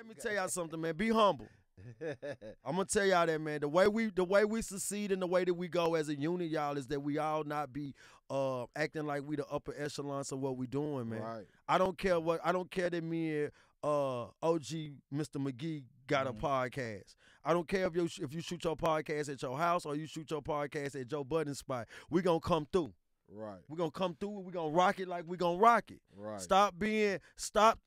Let me tell y'all something, man. Be humble. I'm gonna tell y'all that, man. The way we succeed and the way that we go as a unit, y'all, is that we all not be acting like we the upper echelons of what we doing, man. Right. I don't care that me and OG Mr. McGee got a podcast. I don't care if you shoot your podcast at your house or you shoot your podcast at Joe Budden spot. We gonna come through. Right. We're gonna come through and we're gonna rock it like we're gonna rock it. Right. Stop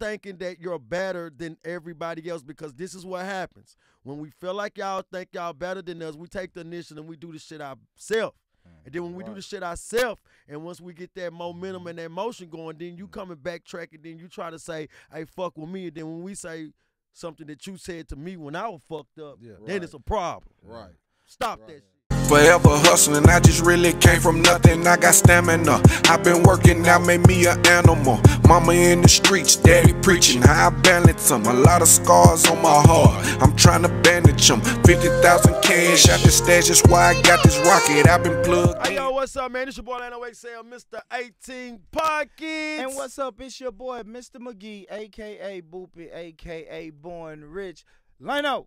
thinking that you're better than everybody else, because this is what happens. When we feel like y'all think y'all better than us, we take the initiative and we do the shit ourselves. And then when we do the shit ourselves, and once we get that momentum and that motion going, then you come and backtrack, and then you try to say, hey, fuck with me. And then when we say something that you said to me when I was fucked up, then it's a problem. Right. Stop that shit. Forever hustling, I just really came from nothing. I got stamina. I've been working out, made me an animal. Mama in the streets, daddy preaching. How I balance them. A lot of scars on my heart. I'm trying to bandage them. 50,000 cash out the stash. That's why I got this rocket. I've been plugged. Hey, yo, what's up, man? It's your boy Lano XL, Mr. 18 Pockets. And what's up? It's your boy, Mr. McGee, a.k.a. Boopy, a.k.a. Born Rich. Lano.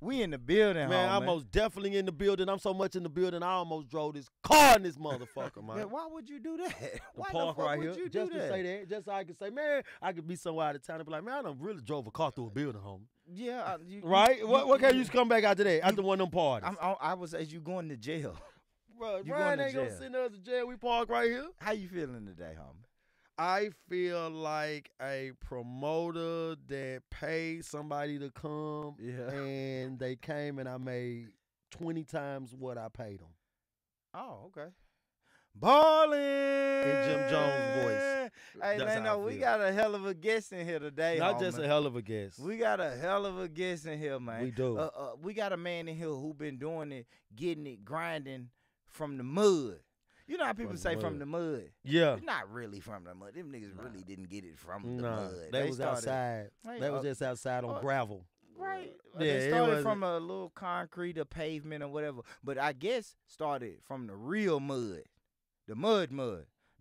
We in the building, man. I'm most definitely in the building. I'm so much in the building, I almost drove this car in this motherfucker, man. Yeah, why would you do that? The Why park the fuck right would here, you just do to that? say that, just so I can say, man, I could be somewhere out of town and be like, man, I done really drove a car through a building, homie. Yeah, right? What can you come back after that? After one of them parties? I was as you going to jail. Bro, You Brian going to ain't gonna jail. send us to jail. We park right here. How you feeling today, homie? I feel like a promoter that paid somebody to come, and they came and I made 20 times what I paid them. Oh, okay. Ballin' In Jim Jones' voice. Hey, That's how I Lano, we feel. got a hell of a guest in here today, Not homie. just a hell of a guess. We got a hell of a guest in here, man. We do. We got a man in here who been doing it, getting it, grinding from the mud. You know how people say from the mud? Yeah. It's not really from the mud. Them niggas really didn't get it from the Nah, mud. they was outside. They was just outside on gravel. Right. Yeah, They started from a little concrete or pavement or whatever. But I guess started from the real mud. The mud.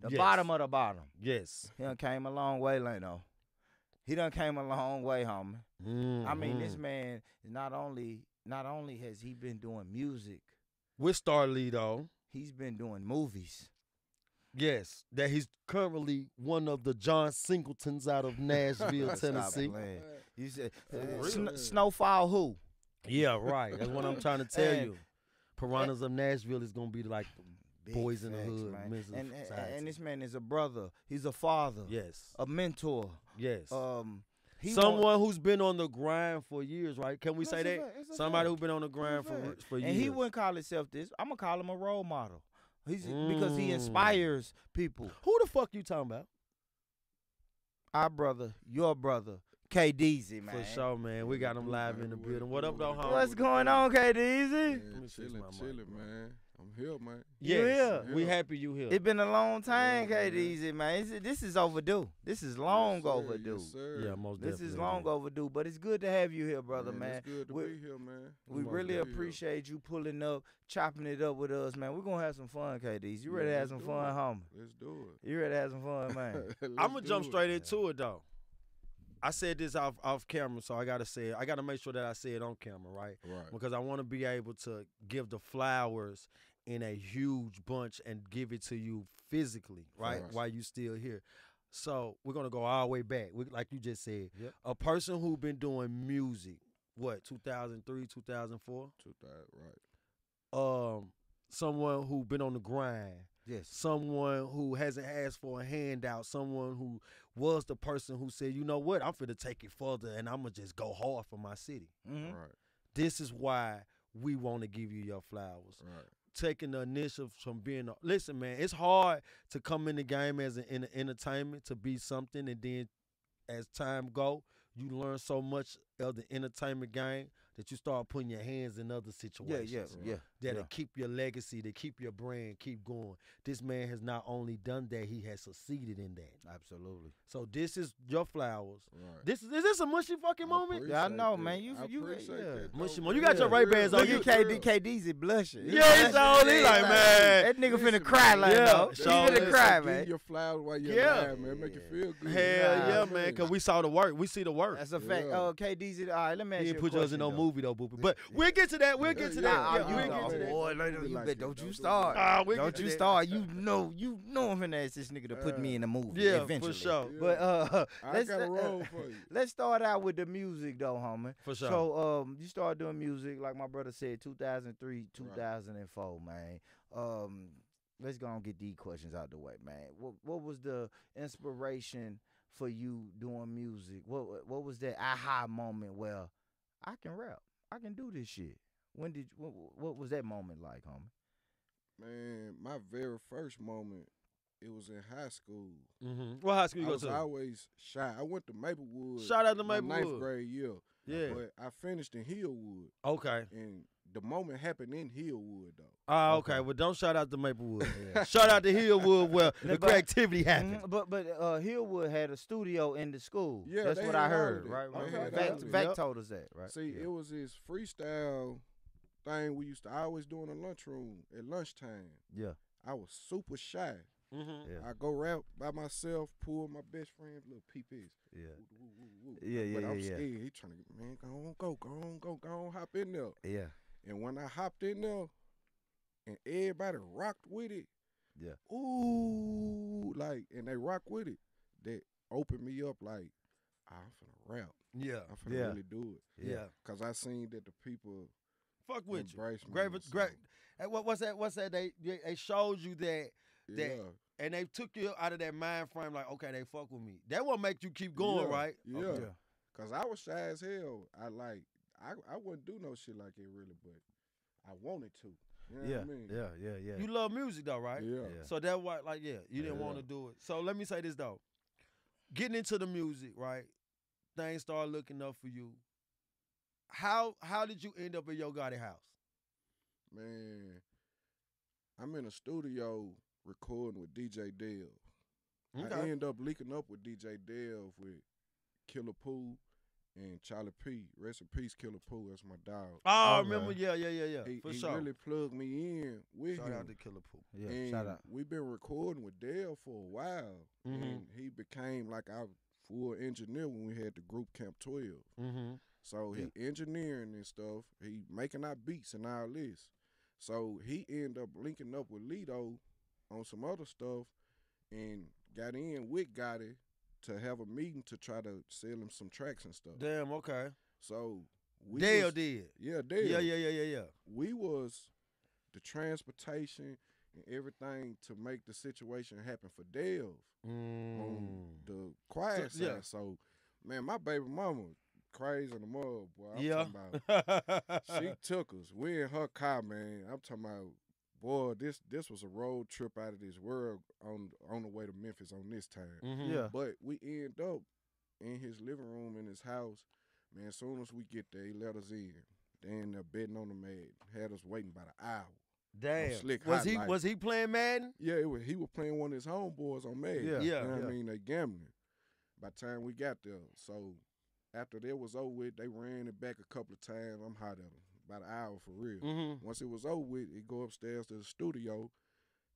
The bottom of the bottom. Yes. He done came a long way, Lano. He done came a long way, homie. I mean, this man, not only has he been doing music. With Starlee, though. He's been doing movies. Yes, that he's currently one of the John Singletons out of Nashville, Tennessee. You said Snowfall who? Yeah, right. That's what I'm trying to tell you. Piranhas of Nashville is gonna be like Big Boys in the facts, Hood. man. And this man is a brother. He's a father. Yes. A mentor. Yes. Someone who's been on the grind for years, right? Can we say that? Somebody who's been on the grind for years. And he wouldn't call himself this. I'm gonna call him a role model. Because he inspires people. Who the fuck you talking about? Our brother, your brother, KDezy, man. For sure, man. We got him live in the building. What up, though, homie? What's going on, KDezy? Chilling, man. I'm here, man. Yes, here? we happy you here. It's been a long time, KDezy, man. This is overdue. This is long overdue. Yes, sir. Yeah, most This definitely. is long overdue, but it's good to have you here, brother, man. It's good to be here, man. We really appreciate you pulling up, chopping it up with us, man. We're going to have some fun, KDezy. You ready to have some fun, homie? Let's do it. You ready to have some fun, man? I'm going to jump straight into it, though. I said this off camera, so I got to say it. I got to make sure that I say it on camera, right? Right. Because I want to be able to give the flowers in a huge bunch and give it to you physically, right? While you still here. So we're going to go all the way back. Like you just said, a person who been doing music, what, 2003, 2004? 2000, right. Someone who been on the grind. Yes. Someone who hasn't asked for a handout. Someone who was the person who said, you know what, I'm finna take it further and I'm going to just go hard for my city. Mm-hmm. Right. This is why we want to give you your flowers. Right. Taking the initiative from being listen, man, it's hard to come in the game as an entertainment, to be something, and then as time go, you learn so much of the entertainment game that you start putting your hands in other situations. Yeah. that'll keep your legacy, to keep your brand, keep going. This man has not only done that, he has succeeded in that. Absolutely. So this is your flowers. Right. Is this a mushy fucking moment? Yeah, I know, that. man. You appreciate that, Mushy though, moment. You man. got your Ray-Bans on. Look You at KDezy blushing. Yeah, he's on. He like, man. That nigga Listen, finna cry like yeah, no. He so finna listen, cry, Give man. your flowers while you're Yeah. alive, man. Make you feel good. Hell yeah, Nah, man. Cause we saw the work. We see the work. That's a fact. Yeah. Oh, KDezy. All right, let me ask He you didn't a put yours question, in no though. movie though, Boopy. But we'll get to that. We'll get to that. Nah, Yeah, you we'll know, get to that. boy, Don't you do like bet. that. Don't you Don't do start. that. We'll Don't get to you that. start. You know I'm finna ask this nigga to put me in the movie. Yeah, eventually. for sure. But I got a role for you. let's start out with the music though, homie. For sure. So you started doing music like my brother said, 2003, 2004, man. Let's go and get these questions out the way, man. What was the inspiration for you doing music? What was that aha moment where I can rap, I can do this shit? What was that moment like, homie? Man, my very first moment, it was in high school. Mm-hmm. What high school you I go was to? always shy. I went to Maplewood. Shout out to my Maplewood. 9th grade year. Yeah. But I finished in Hillwood. Okay. And the moment happened in Hillwood, though. Ah, okay. Well, don't shout out to Maplewood. Shout out to Hillwood where the But- creativity happened. But Hillwood had a studio in the school. Yeah, That's they what I had all heard, of it. right? They had Vac all of it. Yep. told us that, right? See, Yeah. it was this freestyle thing we used to always do in the lunchroom at lunchtime. Yeah. I was super shy. Mm-hmm. Yeah. I go rap by myself, pull my best friend's little PPs. Yeah. Woo. Yeah, But yeah, I'm yeah, yeah. scared. He trying to, man, go on, hop in there. Yeah. And when I hopped in there, and everybody rocked with it, Yeah. ooh, like, and they rock with it, that opened me up like, I'm finna rap. Yeah. I'm finna Yeah. really do it. Yeah. Cause I seen that the people Fuck with you. embrace me. Great. and Great. so, Hey, what's that? What's that? They showed you that, Yeah. and they took you out of that mind frame. Like, okay, they fuck with me. That will make you keep going, Yeah, right? Yeah. Okay. Cause I was shy as hell. I wouldn't do no shit like it really, but I wanted to. You know Yeah. what I mean? Yeah. You love music though, right? Yeah. Yeah. So that's why, like, you didn't Yeah. want to do it. So let me say this though. Getting into the music, right? Things started looking up for you. How did you end up in Yo Gotti house? Man, I'm in a studio recording with DJ Dev. I end up linking up with DJ Dev with Killer Pooh and Charlie P. Rest in peace, Killer Pooh. That's my dog. Oh, I Okay. remember. Yeah. For He sure. really plugged me in with Shout him. out to Killer Pooh. Yeah. And Shout out. we've been recording with Dale for a while. Mhm. And he became like our full engineer when we had the group Camp 12. Mm-hmm. So he engineering and stuff. He making our beats and all this. So he ended up linking up with Lito on some other stuff and got in with Gotti to have a meeting to try to sell him some tracks and stuff. Damn. Okay. So we Dale was, did. Yeah, Dale. Yeah. We was the transportation and everything to make the situation happen for Dale on the quiet So, yeah. side. So, man, my baby mama crazy in the mud, boy. I'm Yeah. talking about she took us. We in her car, man. I'm talking about, boy, this was a road trip out of this world on the way to Memphis on this time. Mhm. Yeah. But we end up in his living room in his house. Man, as soon as we get there, he let us in. They end up betting on the Madden. Had us waiting about an hour. Damn. Slick Was Hot he Light. was he playing Madden? Yeah, he was playing one of his homeboys on Madden. Yeah, Yeah, You know what yeah. I mean? They gambling. By the time we got there. So after that was over with, they ran it back a couple of times. I'm hot at them. About an hour for real. Mm-hmm. Once it was over with, he go upstairs to the studio,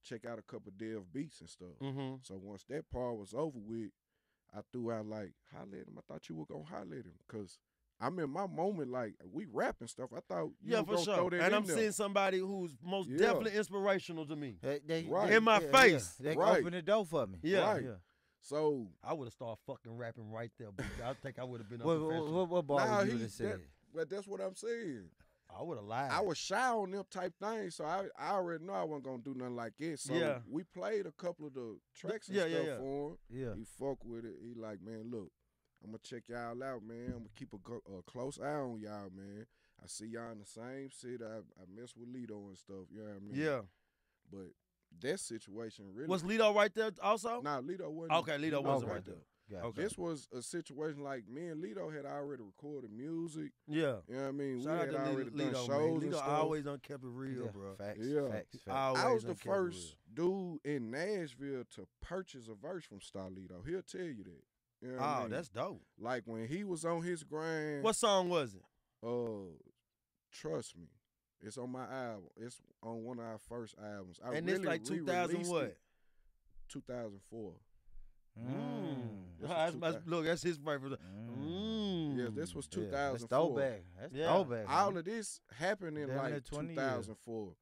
check out a couple of Dev beats and stuff. Mm-hmm. So once that part was over with, I threw out like, holla at him. I thought you were going to holla at him. Because I'm in my moment, like, we rapping stuff. I thought you Yeah, were for going to throw sure. that And in I'm there. seeing somebody who's most Yeah. definitely inspirational to me. Right. In my face. They Right. opened the door for me. Yeah. Right. So I would have started fucking rapping right there, but I think I would have been What unprofessional. what bar Nah, would you he- have said? but that's what I'm saying. I would have lied. I was shy on them type things, so I already know I wasn't gonna do nothing like it. So Yeah. we played a couple of the tracks and Yeah, stuff yeah, yeah. for him. Yeah. He fuck with it. He like, man, look, I'm gonna check y'all out, man. I'm gonna keep a close eye on y'all, man. I see y'all in the same city. I mess with Lito and stuff. You know what I mean? Yeah. But that situation really Was Lito right there also? Nah, Lito wasn't. Okay, Lito wasn't right there. Gotcha. Okay. This was a situation like me and Lito had already recorded music. Yeah. You know what I mean? Shout out we had to already Lito, done man. shows and Lito stuff. always done kept it real, Yeah, bro. Facts. Yeah. Facts. Always I was done the kept it real. first dude in Nashville to purchase a verse from Starlito. He'll tell you that. You know what I Oh, mean? that's dope. Like when he was on his grind. What song was it? Trust me. It's on my album. It's on one of our first albums. I And really it's like 2000 re-released what? it 2004. Look, that's his favorite. Yeah, this was Yeah, 2004. that's throwback. That's Yeah. throwback. All of this happened in Damn near like 20 years. 2004.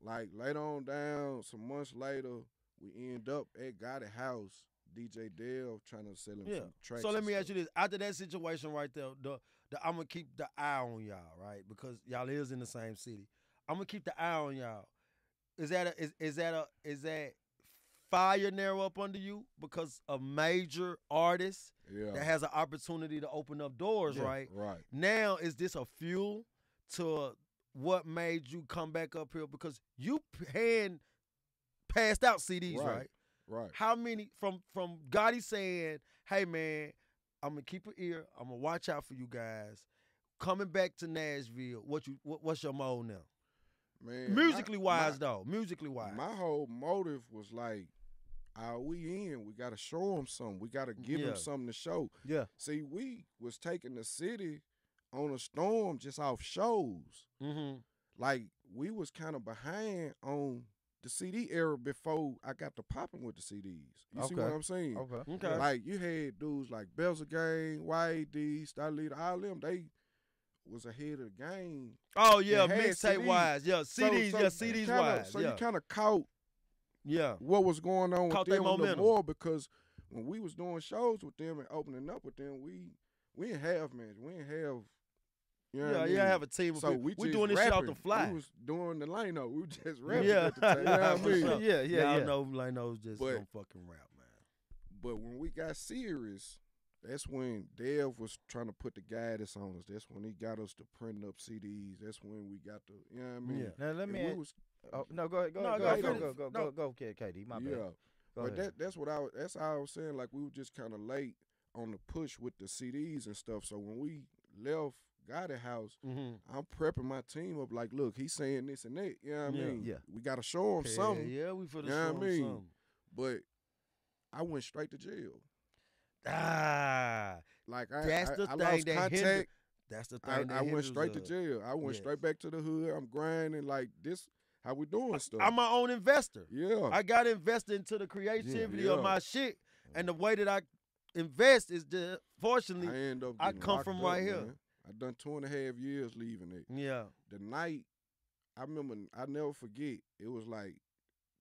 Like later on down, some months later, we end up at Gotti house. DJ Dale trying to sell him Yeah. some tracks. So let and me ask stuff. you this: after that situation right there, I'm gonna keep the eye on y'all, right? Because y'all is in the same city. I'm gonna keep the eye on y'all. Is that fire narrow up under you because a major artist Yeah. that has an opportunity to open up doors, Yeah. right? Right. Now, is this a fuel to what made you come back up here? Because you passed out CDs, right? Right. How many from Gotti saying, "Hey man, I'm gonna keep an ear. I'm gonna watch out for you guys." Coming back to Nashville, what's your mode now? Man. Musically wise, though. Musically wise. My whole motive was like, are we in? We got to show them something. We got to give Yeah. them something to show. Yeah. See, we was taking the city on a storm just off shows. Mm-hmm. Like, we was kind of behind on the CD era before I got to popping with the CDs. You see what Okay. I'm saying? Okay. Okay. Like, you had dudes like Belzer Gang, YAD, Starlita, all them, they was ahead of the game. Oh yeah, They had mixtape CDs. wise. Yeah, CDs. So yeah, you CDs kinda- wise. So yeah. you kind of caught yeah. what was going on Caught with they them a little momentum. more because when we was doing shows with them and opening up with them, we didn't have man, we didn't have you know what I mean? have a team of So people. we We just doing this shit off rapping. the fly. We was doing the lino. We was just rapping Yeah. at the time. You know what I For mean? sure. Yeah. Y'all know Lano's just But- don't fucking rap, man. But when we got serious, that's when Dev was trying to put the guidance on us. That's when he got us to print up CDs. That's when we got the you know what I mean? Yeah. Now let And me. we was No, go ahead. Go No, ahead. go Go ahead. finish. Go, KD. My bad. yeah. Go But ahead. that's what that's how I was saying. Like we were just kind of late on the push with the CDs and stuff. So when we left Gotti house, Mm-hmm. I'm prepping my team up. Like, look, he's saying this and that. You know what I Yeah. mean? Yeah. We got to show him something. Yeah, we for the You know show what I mean? something. But I went straight to jail. Ah, Like That's I the I thing lost that hinder- contact. that's the thing. I that went hinders straight to us. jail. I went Yes. straight back to the hood. I'm grinding like this. How we doing stuff? I'm my own investor. yeah. I got invested into the creativity Yeah. of my shit, and the way that I invest is the fortunately, I end up. I getting come locked from up, right here. man. I done 2.5 years leaving it. yeah. The night, I remember, I never forget. It was like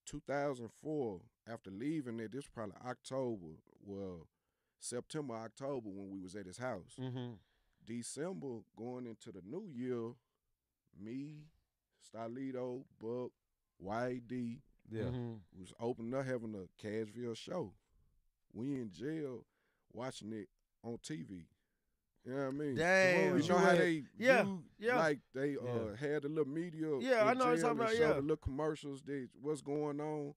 2004. After leaving it, this was probably October. Well, September, October when we was at his house. Mm-hmm. December going into the new year, me, Starlito, Buck, YD Yeah. Mm-hmm. was opening up having a Cashville show. We in jail watching it on TV. You know what I mean? Damn. You know how they Yeah, viewed, yeah. like they Yeah. had the little media. Yeah, I in know what you're jail talking about, and show yeah. the little commercials. What's going on?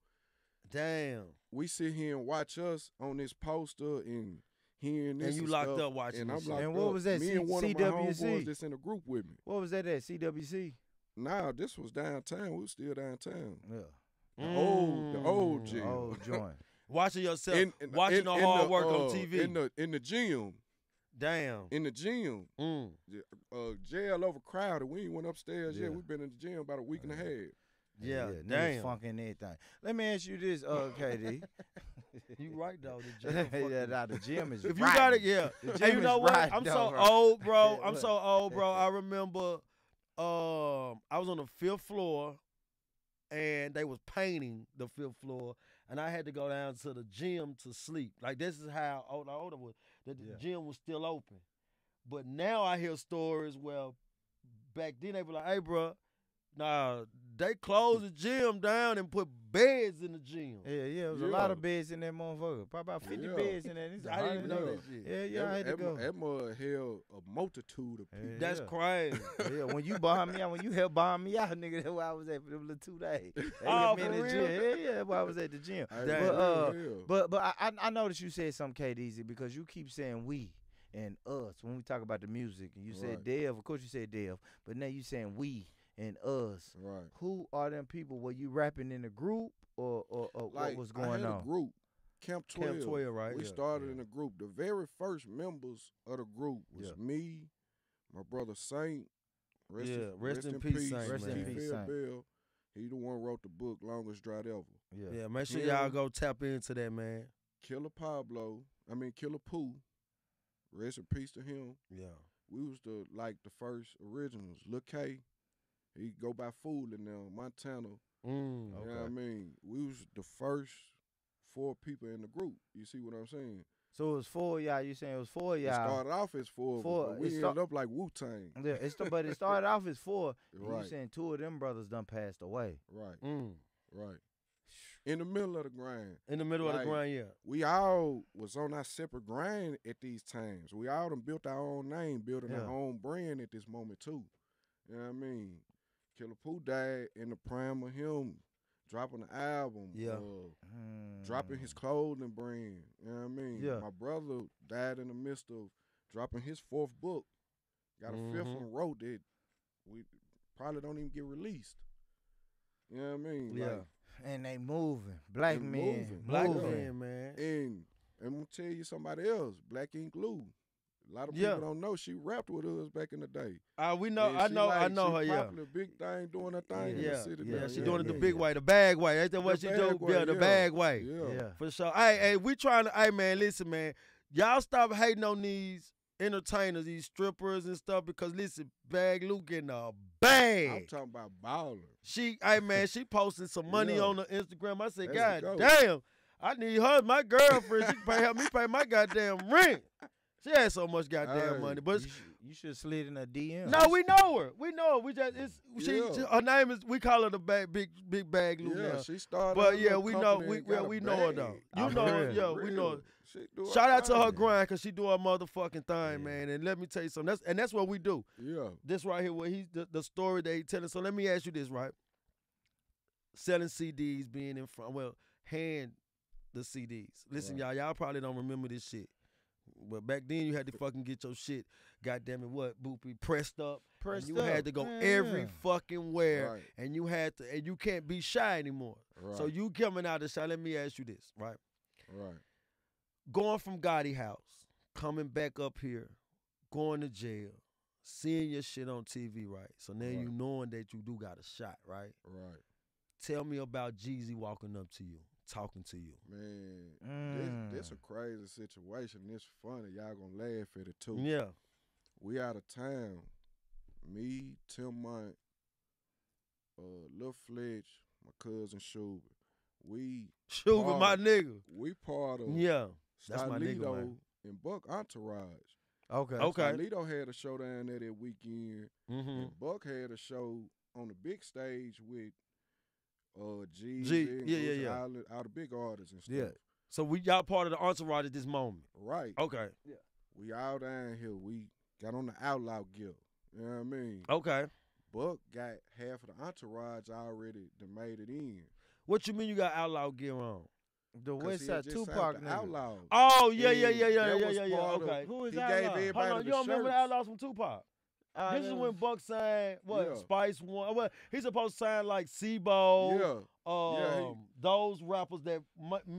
Damn. We sit here and watch us on this poster and hearing this. And you locked stuff, up watching and this I'm shit. locked And what up. was that, Me and one of my CWC? homeboys that's in the group with me. What was that at? CWC? Nah, this was downtown. We was still downtown. Yeah. The old jail. Old joint. Watching yourself, In- watching in- the in hard work on TV. In the gym. Damn. In the gym. Mm. Jail overcrowded. We ain't went upstairs Yeah. yet. We've been in the gym about a week and a half. Yeah. niggas Damn. funking everything. Let me ask you this, KD. You right though. The gym Yeah, fucking- nah, the gym is If you riding. got it, yeah. The Hey, gym you know is what? riding, I'm so though, right? old, bro. I'm Look. so old, bro. I remember I was on the 5th floor and they was painting the 5th floor and I had to go down to the gym to sleep. Like this is how old I was. That the Yeah. gym was still open. But now I hear stories where back then they were like, hey, bro, Nah, they closed the gym down and put beds in the gym. Yeah, it was a lot of beds in that motherfucker. Probably about 50 beds in there. I didn't even know that shit. Yeah, I had to go. That mud held a multitude of people. That's crazy. Yeah, when you bombed me out, when you helped bomb me out, nigga, that's where I was at for them little 2 days. They Oh, hit me in for the real? gym. Yeah, that's where I was at the gym. Damn. But I noticed you said something, KDezy, because you keep saying we and us when we talk about the music. And you said Dev, of course you said Dev, but now you saying we and us. Right. Who are them people? Were you rapping in a group or Like, what was going I had on? a group, Camp 12. Camp 12, right? We Yeah, started in a group. The very first members of the group was me, my brother Saint. Rest in peace, Saint. Rest in peace, Saint. Bell. He the one wrote the book Longest Drought Ever. Yeah, make sure y'all go tap into that, man. Killer Pooh. Rest in peace to him. Yeah. We was the first originals. Lil K, he go by Fool in there, Montana. You know what I mean? We was the first 4 people in the group. You see what I'm saying? So it was 4 of y'all. You saying it was 4 of y'all? It started off as 4 of us, but we ended up like Wu-Tang. Yeah, but it started off as 4. Right. You saying 2 of them brothers done passed away. Right. Right. In the middle of the grind. In the middle of the grind, yeah. We all was on our separate grind at these times. We all done built our own name, building our own brand at this moment too. You know what I mean? Killer Pooh died in the prime of him dropping the album. Dropping his clothing brand. You know what I mean? Yeah. My brother died in the midst of dropping his 4th book. Got a 5th one wrote that we probably don't even get released. You know what I mean? Yeah. Like, and they moving. Black men. Black men, man. And I'm going to tell you somebody else, Black Ink Lou. A lot of people don't know she rapped with us back in the day. We know, Yeah, I know her, yeah. Popular, big thing, doing her thing in the city. Yeah, she doing it the big way, the bag way. Ain't that what she do? Yeah, the bag way. Yeah. For sure. Hey, we trying to, hey, man, listen, man. Y'all stop hating on these entertainers, these strippers and stuff, because, listen, Bag Lou getting a bag. I'm talking about baller. She posting some money on her Instagram. I said, Let's God go. damn, I need her, my girlfriend. She can help me pay my goddamn rent. She had so much goddamn money, but you should have slid in her DM. no, we know her. We know her. We just her name is, we call her the big Bag Lou now. She started. But yeah, we know we know her though. You know her, yeah, we know her. Shout out to her grind, because she do her motherfucking thing, man. And let me tell you something. That's what we do. Yeah. This right here, what the story they telling. So let me ask you this, right? Selling CDs, being in front, hand the CDs. Listen, y'all probably don't remember this shit. But back then you had to fucking get your shit, goddamn it, boopy, pressed up. And you had to go every fucking where. And you had to, and you can't be shy anymore. So you coming out of shy, let me ask you this, right? Right. Going from Gotti house, coming back up here, going to jail, seeing your shit on TV, right? So now you knowing that you do got a shot, right? Right. Tell me about Jeezy walking up to you, talking to you. Man, this a crazy situation. It's funny. Y'all gonna laugh at it too. Yeah. We out of town. Me, Tim Mont, Lil Fletch, my cousin Schubert. Schubert, my nigga. We part of that's my nigga, man. and Buck Entourage. Okay. Lito had a show down there that weekend. Mm-hmm. And Buck had a show on the big stage with G, and all the big artists and stuff. Yeah. So y'all part of the entourage at this moment. Right. Okay. Yeah. We all down here. We got on the outlaw gear. You know what I mean? Okay. Buck got half of the entourage already that made it in. What you mean you got outlaw gear on? The West Side Tupac nigga. Outlaws. Oh, yeah. Okay. Who is he Outlaw? gave everybody Hold on, the you don't remember the shirts. Outlaws from Tupac? This is when Buck signed Spice One. Well, he's supposed to sign like Sebo. Those rappers that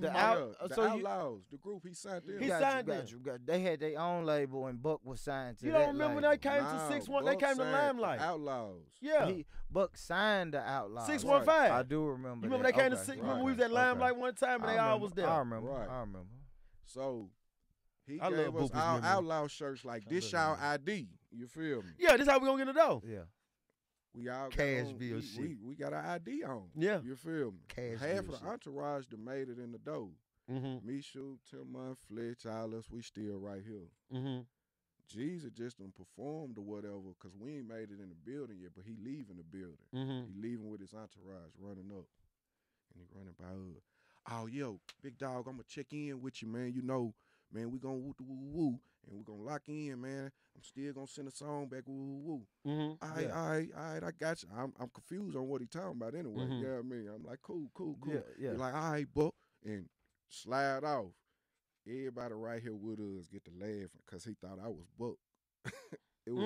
The Outlaws, the group he signed them. He signed them. They had their own label, and Buck was signed to. You that don't remember when label. they came to 6-1? They came to Limelight. Outlaws. Yeah. Buck signed the Outlaws. 615. I do remember. You remember they came to 6? Remember we was at Limelight one time and they all was there. I remember. Right. I remember. So he I gave love us Boopie's our memory. outlaw shirts like this y'all ID. You feel me? Yeah, this how we gonna get it though. Yeah. We all Cashville shit. We got our ID on. Yeah. You feel me? Cashville Half of the shit. entourage that made it in the door. Mm-hmm. Me, Shoot, Tim Fletch, all us, we still right here. Mm-hmm. Jeezy just done performed or whatever, cause we ain't made it in the building yet, but he leaving the building. He leaving with his entourage, running up, and he running by us. Oh, yo, big dog, I'm gonna check in with you, man. You know, man, we gonna woo woo woo, and we gonna lock in, man. I'm still gonna send a song back, woo woo woo. All right, I got you. I'm confused on what he talking about anyway. You know what I mean? I'm like, cool. Yeah. You're like, all right, bro, and slide off. Everybody right here with us get to laughing because he thought I was booked. It was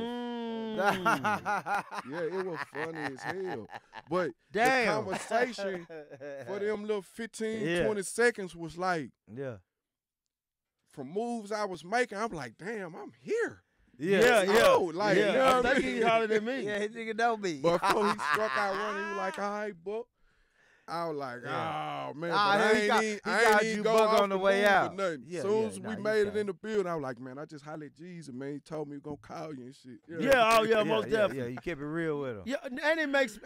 yeah, it was funny as hell. But the conversation for them little 15, 20 seconds was like, from moves I was making, I'm like, damn, I'm here. Yeah. Like, yeah. You know I what I think mean? he hollered at me. Yeah, he nigga know me. But before he struck out running, he was like, all right, book. I was like, oh, man, but I ain't even go off on the way out. Nothing. Soon as we made it in the building, I was like, man, I just hollered at Jeezy, man. He told me he gonna call you and shit. Most definitely. Yeah, you kept it real with him. Yeah, and it makes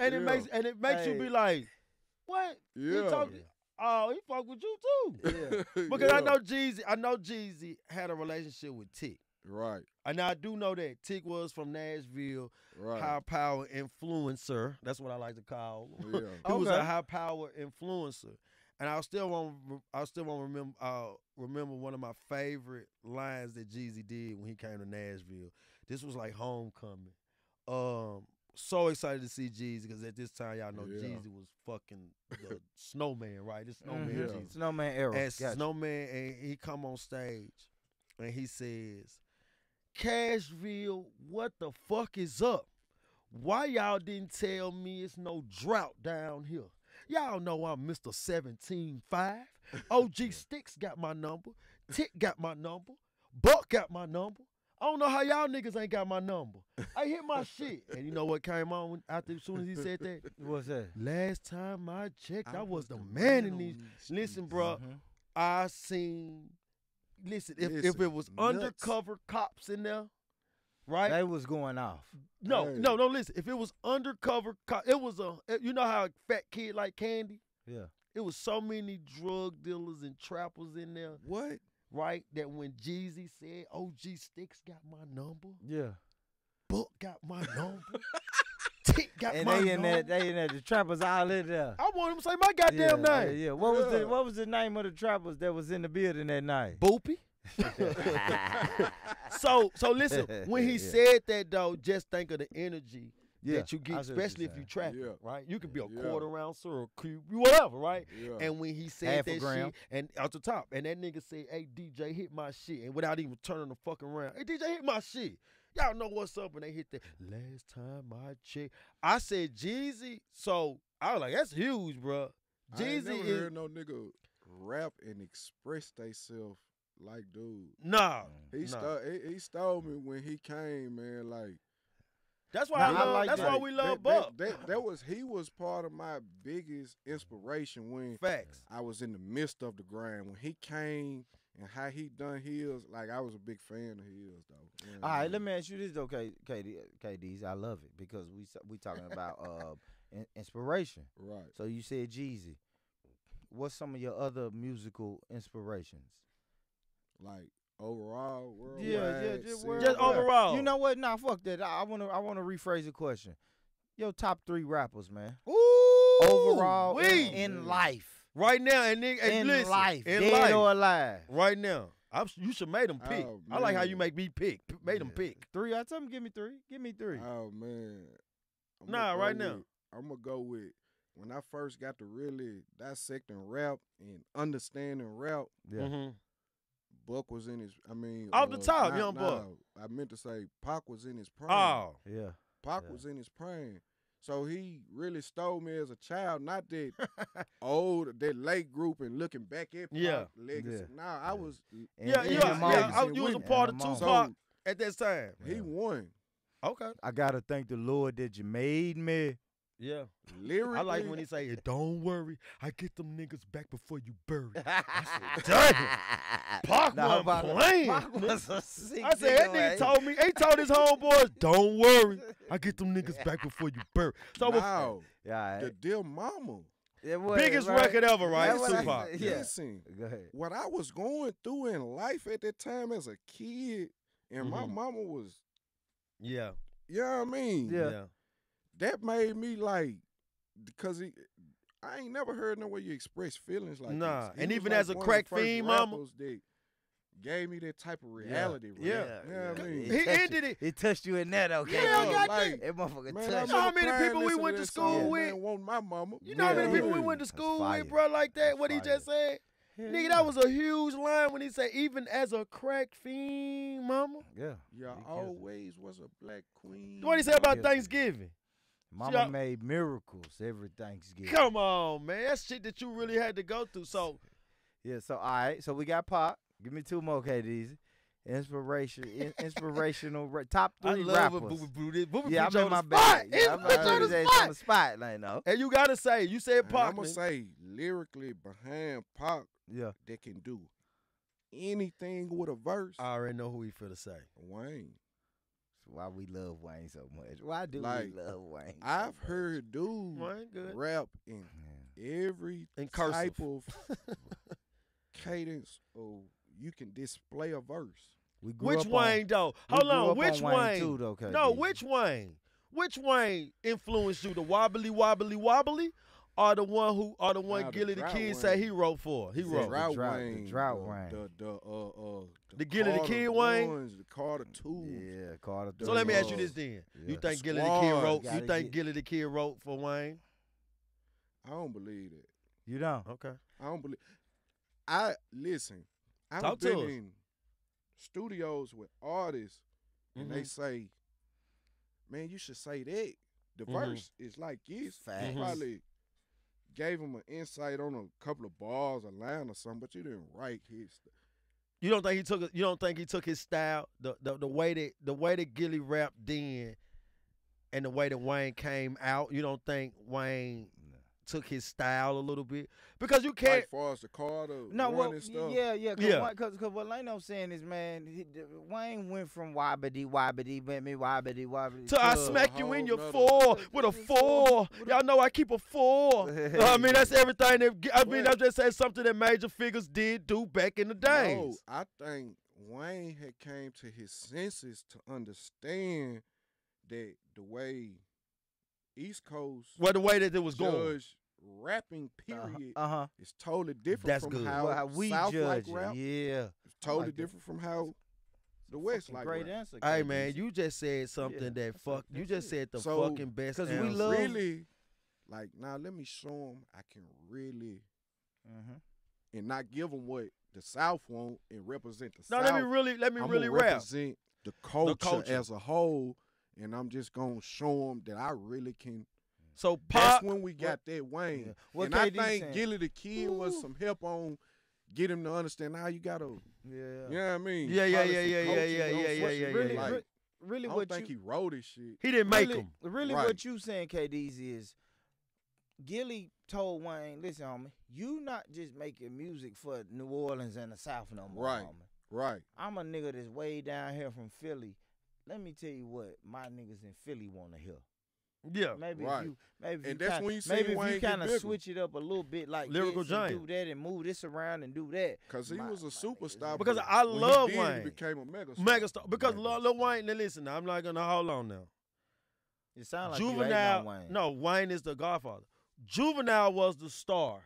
you be like, what? Yeah. He fuck with you too. Because I know Jeezy had a relationship with Tick. Right. And I do know that Tick was from Nashville, high power influencer. That's what I like to call him. Yeah. He was a high power influencer. And I still won't remember one of my favorite lines that Jeezy did when he came to Nashville. This was like homecoming. So excited to see Jeezy because at this time y'all know Jeezy was fucking the snowman, right? This snowman Jeezy. Snowman era. And snowman, and he come on stage and he says, Cashville, what the fuck is up? Why y'all didn't tell me it's no drought down here? Y'all know I'm Mr. 17-5. OG Sticks got my number. Tick got my number. Buck got my number. I don't know how y'all niggas ain't got my number. I hit my shit. And you know what came on after as soon as he said that? What's that? Last time I checked, I was the man in these. Listen, bro, I seen. Listen, if it was undercover cops in there, right? They was going off. No, listen. If it was undercover cops, it was you know how a fat kid like candy? Yeah. It was so many drug dealers and trappers in there. What? Right? That when Jeezy said, OG Sticks got my number. Yeah. Buck got my number. Tick got and my they number. They in there, the trappers all in there. I want him to say my goddamn name. Yeah. What was the name of the trappers that was in the building that night? Boopy. So listen, when he said that though, just think of the energy that you get, especially if you trap it, right? You could be a quarter ounce or a cube, whatever, right? Yeah. And when he said that shit, and out the top, and that nigga said, hey, DJ, hit my shit, and without even turning the fucking around, hey, DJ, hit my shit. Y'all know what's up, and they hit that. Last time I checked, I said Jeezy, so I was like, that's huge, bro. Jeezy I ain't never is heard no nigga rap and express theyself like dude. Nah. He stole me when he came, man, like. That's why why we love Buck. He was part of my biggest inspiration when I was in the midst of the grind. When he came and how he done his, like I was a big fan of his though. All right, let me ask you this though, KDezy. I love it because we talking about inspiration. Right. So you said Jeezy. What's some of your other musical inspirations? Like overall, worldwide, just overall. You know what? Nah, fuck that. I wanna rephrase the question. Your top 3 rappers, man. Ooh, overall in life. Right now, and listen, life, in dead life, or alive. Right now, you should make them pick. Oh, I like how you make me pick. Made them pick 3. I tell them give me 3. Give me 3. Oh man. Right now. I'm gonna go with when I first got to really dissecting rap and understanding rap. Yeah. Mm-hmm. Buck was in his. Off the top, young Buck. I meant to say Pac was in his prime. Oh, yeah. Pac was in his prime. So he really stole me as a child. Not that that late group and looking back at Pac legacy. Yeah. Nah, I was. You was a part of Tupac at that time. He won. Okay. I gotta thank the Lord that you made me. Yeah. Lyrically. I like when he say, don't worry, I get them niggas back before you bury. I said, damn. Pac wasn't playing. Pac was a sick I said, that nigga told me, he told his homeboys, don't worry, I get them niggas back before you bury. So wow. Yeah, the Dear Mama. Biggest record ever, right? Listen, what I was going through in life at that time as a kid, And my mama was, Yeah. you know what I mean? Yeah. That made me like, because I ain't never heard no way you express feelings like Nah, this. He and was even like as a one of crack the first fiend, mama. rappers that gave me that type of reality. Yeah. You know what I mean? He ended it. He touched you in that, okay? Yeah, Yeah, goddamn. like, That motherfucker man, touched You know how remember many crying people we listening went to to that school song, with? Man, want my mama. You know how many Yeah. people we went to That's school fire. with, bro, like that? That's What he fire. just said? Hell Nigga, yeah. that was a huge line when he said, even as a crack fiend, mama. Yeah. You He killed it. always was a black queen. What he said about killed it. Thanksgiving? Mama y'all- made miracles every Thanksgiving. Come on, man. That's shit that you really had to go through. So, Yeah, so all right, so we got Pop. Give me two more, KDezy. Inspirational top I three love rappers. when Booby Yeah, put I'm you in on my the bag. spot. Yeah, He I'm put you on on the the spot. spot, like no. And you gotta say, you said I'm Pac. gonna say lyrically behind Pac Yeah. that can do anything with a verse. I already know who he finna say. Wayne. That's why we love Wayne so much. Why do Like, we love Wayne? so I've much? heard dudes Wayne good. rap in every In cursive. type of cadence of you can display a verse. We grew Which up on- Wayne though? we Hold grew on, up which on Wayne Wayne? too, though, No, KDezy. which Wayne? Which Wayne influenced you? The wobbly wobbly wobbly, or the one Nah, the Gilly the drought Kid Wayne. say he wrote for? He He wrote. said Drought drought- the Wayne, drought the, Wayne. the Gilly the Carter Kid Wayne? ones, the Carter twos. Yeah, Carter. So let me ask you uh, this then: yeah. You think The Gilly the Kid Squad. wrote? Gotta You think get- Gilly the Kid wrote for Wayne? I don't believe that. You know. Okay. I don't believe. I listen. I've Talk to been us. in studios with artists, and they Mhm. say, "Man, you should say that." The Mhm. verse is like this. Facts. You probably gave him an insight on a couple of bars, a line or something, but you didn't write his. You don't think he took? You don't think he took his style, the way that Gilly rapped then, and the way that Wayne came out? You don't think Wayne took his style a little bit? Because you can't. Like far as the Carter No, one well, and stuff. yeah. Yeah. Because what Lano's saying is, man, Wayne went from wobbity, went me wobbity. So I to- smack you whole in your nother- four with a four. Y'all know I keep a four. I mean, that's everything that. I mean, But- I'm just saying something that major figures did do back in the days. No, I think Wayne had came to his senses to understand that the way East Coast Well, the way that it was going. judge rapping period Uh-huh. is totally different That's from good. how, Well, how we South judge like rap. it. Yeah. It's totally like that. different from how the West Fucking like great rap. answer. Hey KDezy. man, you just said something Yeah, that that's fuck. it. You That's just it. said the So, fucking best. 'cause we answer. love- Really, like now, let me show them I can really Mhm. and not give them what the South want and represent the No, South. let me I'm really gonna rap. represent the culture, culture. as a whole, and I'm just gonna show them that I really can. So That's Pop, when we got that Wayne, Yeah. What and I KD think saying? Gilly the Kid was some help on get him to understand how you gotta. Yeah. You know what I mean? Yeah, Probably some yeah, yeah, coaching yeah, on yeah, what- yeah, like, yeah. Really, I don't what think you he wrote his shit. he didn't make really, them. really Right. what you saying, KDezy, is Gilly told Wayne, listen, homie, you not just making music for New Orleans and the South no more, Right. homie. Right. I'm a nigga that's way down here from Philly. Let me tell you what my niggas in Philly want to hear. Yeah, Maybe Right. if you, maybe if And you that's kinda, when you see maybe if Wayne you get kind of bigger. switch it up a little bit, like Lyrical this and giant. do that and move this around and do that. Because he My- was a my nigga, superstar. Because but I when he love did, Wayne. He became a megastar. megastar. Because Megastar. Lil Wayne. Now listen, now, I'm not gonna hold on now. It sounds like you hating Juvenile. on Wayne. No, Wayne is the Godfather. Juvenile was the star